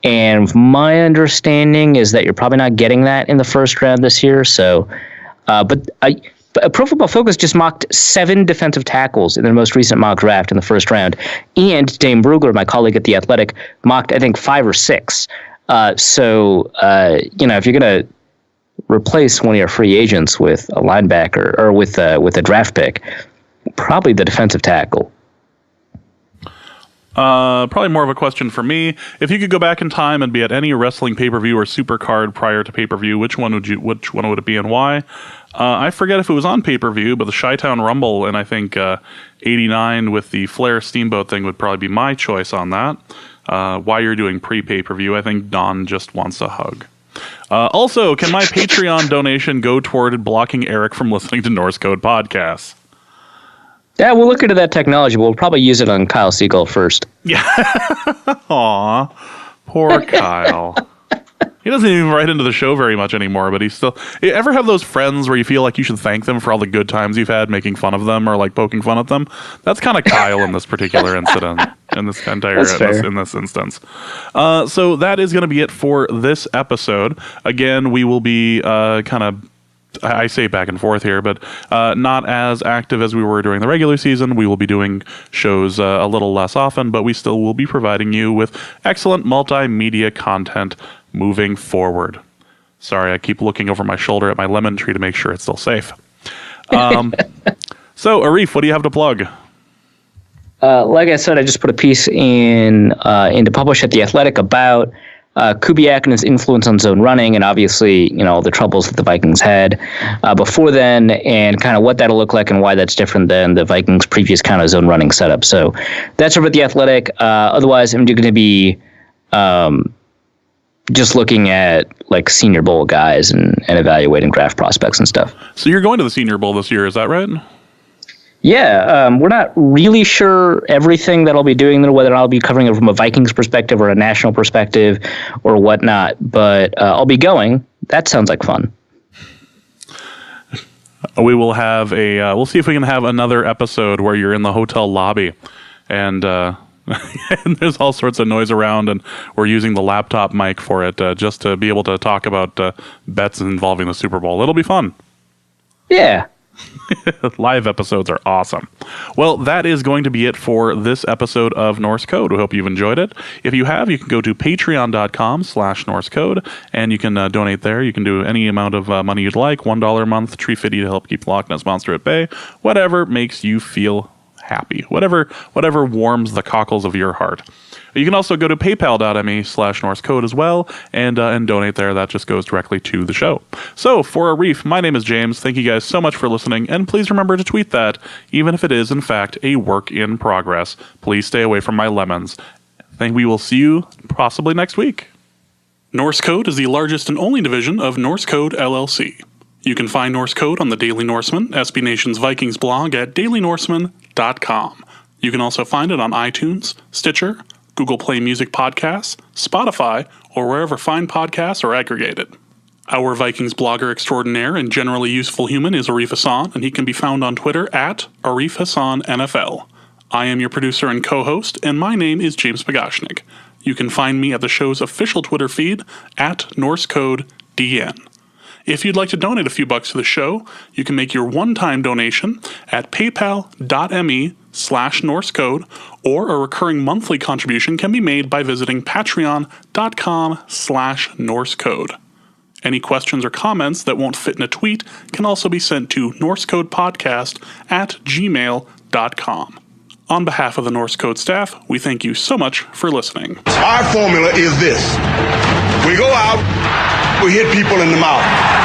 And my understanding is that you're probably not getting that in the first round this year. So, but Pro Football Focus just mocked 7 defensive tackles in their most recent mock draft in the first round. And Dane Brugler, my colleague at The Athletic, mocked, I think, 5 or 6. So if you're going to replace one of your free agents with a linebacker or with a draft pick, probably the defensive tackle. Probably more of a question for me. If you could go back in time and be at any wrestling pay-per-view or supercard prior to pay-per-view, which one would it be and why? I forget if it was on pay-per-view, but the Chi-Town Rumble and I think 89 with the Flair Steamboat thing would probably be my choice on that. Why you're doing pre-pay-per-view, I think Don just wants a hug. Also, can my Patreon donation go toward blocking Eric from listening to Norse Code podcasts? Yeah, we'll look into that technology. We'll probably use it on Kyle Siegel first. Yeah. Aw, poor Kyle. He doesn't even write into the show very much anymore, but he's still... You ever have those friends where you feel like you should thank them for all the good times you've had making fun of them or like poking fun at them? That's kind of Kyle in this particular incident, in this instance. So that is going to be it for this episode. Again, we will be kind of... I say back and forth here, but not as active as we were during the regular season. We will be doing shows a little less often, but we still will be providing you with excellent multimedia content moving forward. Sorry, I keep looking over my shoulder at my lemon tree to make sure it's still safe. So, Arif, what do you have to plug? Like I said, I just put a piece in to publish at The Athletic about Kubiak and his influence on zone running, and obviously, the troubles that the Vikings had before then, and kind of what that'll look like and why that's different than the Vikings' previous kind of zone running setup. So that's over at The Athletic. Otherwise, I'm going to be just looking at like Senior Bowl guys and evaluating draft prospects and stuff. So you're going to the Senior Bowl this year, is that right? Yeah, we're not really sure everything that I'll be doing there, whether I'll be covering it from a Vikings perspective or a national perspective or whatnot, but I'll be going. That sounds like fun. We will have we'll see if we can have another episode where you're in the hotel lobby and and there's all sorts of noise around and we're using the laptop mic for it just to be able to talk about bets involving the Super Bowl. It'll be fun. Yeah. Live episodes are awesome. Well, that is going to be it for this episode of Norse Code. We hope you've enjoyed it. If you have, you can go to patreon.com/Norse Code and you can donate there. You can do any amount of money you'd like, $1 a month, $3.50 to help keep Loch Ness Monster at bay, whatever makes you feel happy, whatever warms the cockles of your heart. You can also go to paypal.me/Norse Code as well and donate there. That just goes directly to the show. So for Arif, my name is James. Thank you guys so much for listening, and please remember to tweet that, even if it is in fact a work in progress. Please stay away from my lemons. I think we will see you possibly next week. Norse Code is the largest and only division of Norse Code LLC. You can find Norse Code on the Daily Norseman, SB Nation's Vikings blog at dailynorseman.com. You can also find it on iTunes, Stitcher, Google Play Music Podcasts, Spotify, or wherever fine podcasts are aggregated. Our Vikings blogger extraordinaire and generally useful human is Arif Hassan, and he can be found on Twitter at Arif Hassan NFL. I am your producer and co-host, and my name is James Pagashnik. You can find me at the show's official Twitter feed at NorseCodeDN. If you'd like to donate a few bucks to the show, you can make your one-time donation at paypal.me/NorseCode, or a recurring monthly contribution can be made by visiting patreon.com/NorseCode. Any questions or comments that won't fit in a tweet can also be sent to norsecodepodcast@gmail.com. On behalf of the Norse Code staff, we thank you so much for listening. Our formula is this. We go out, we hit people in the mouth.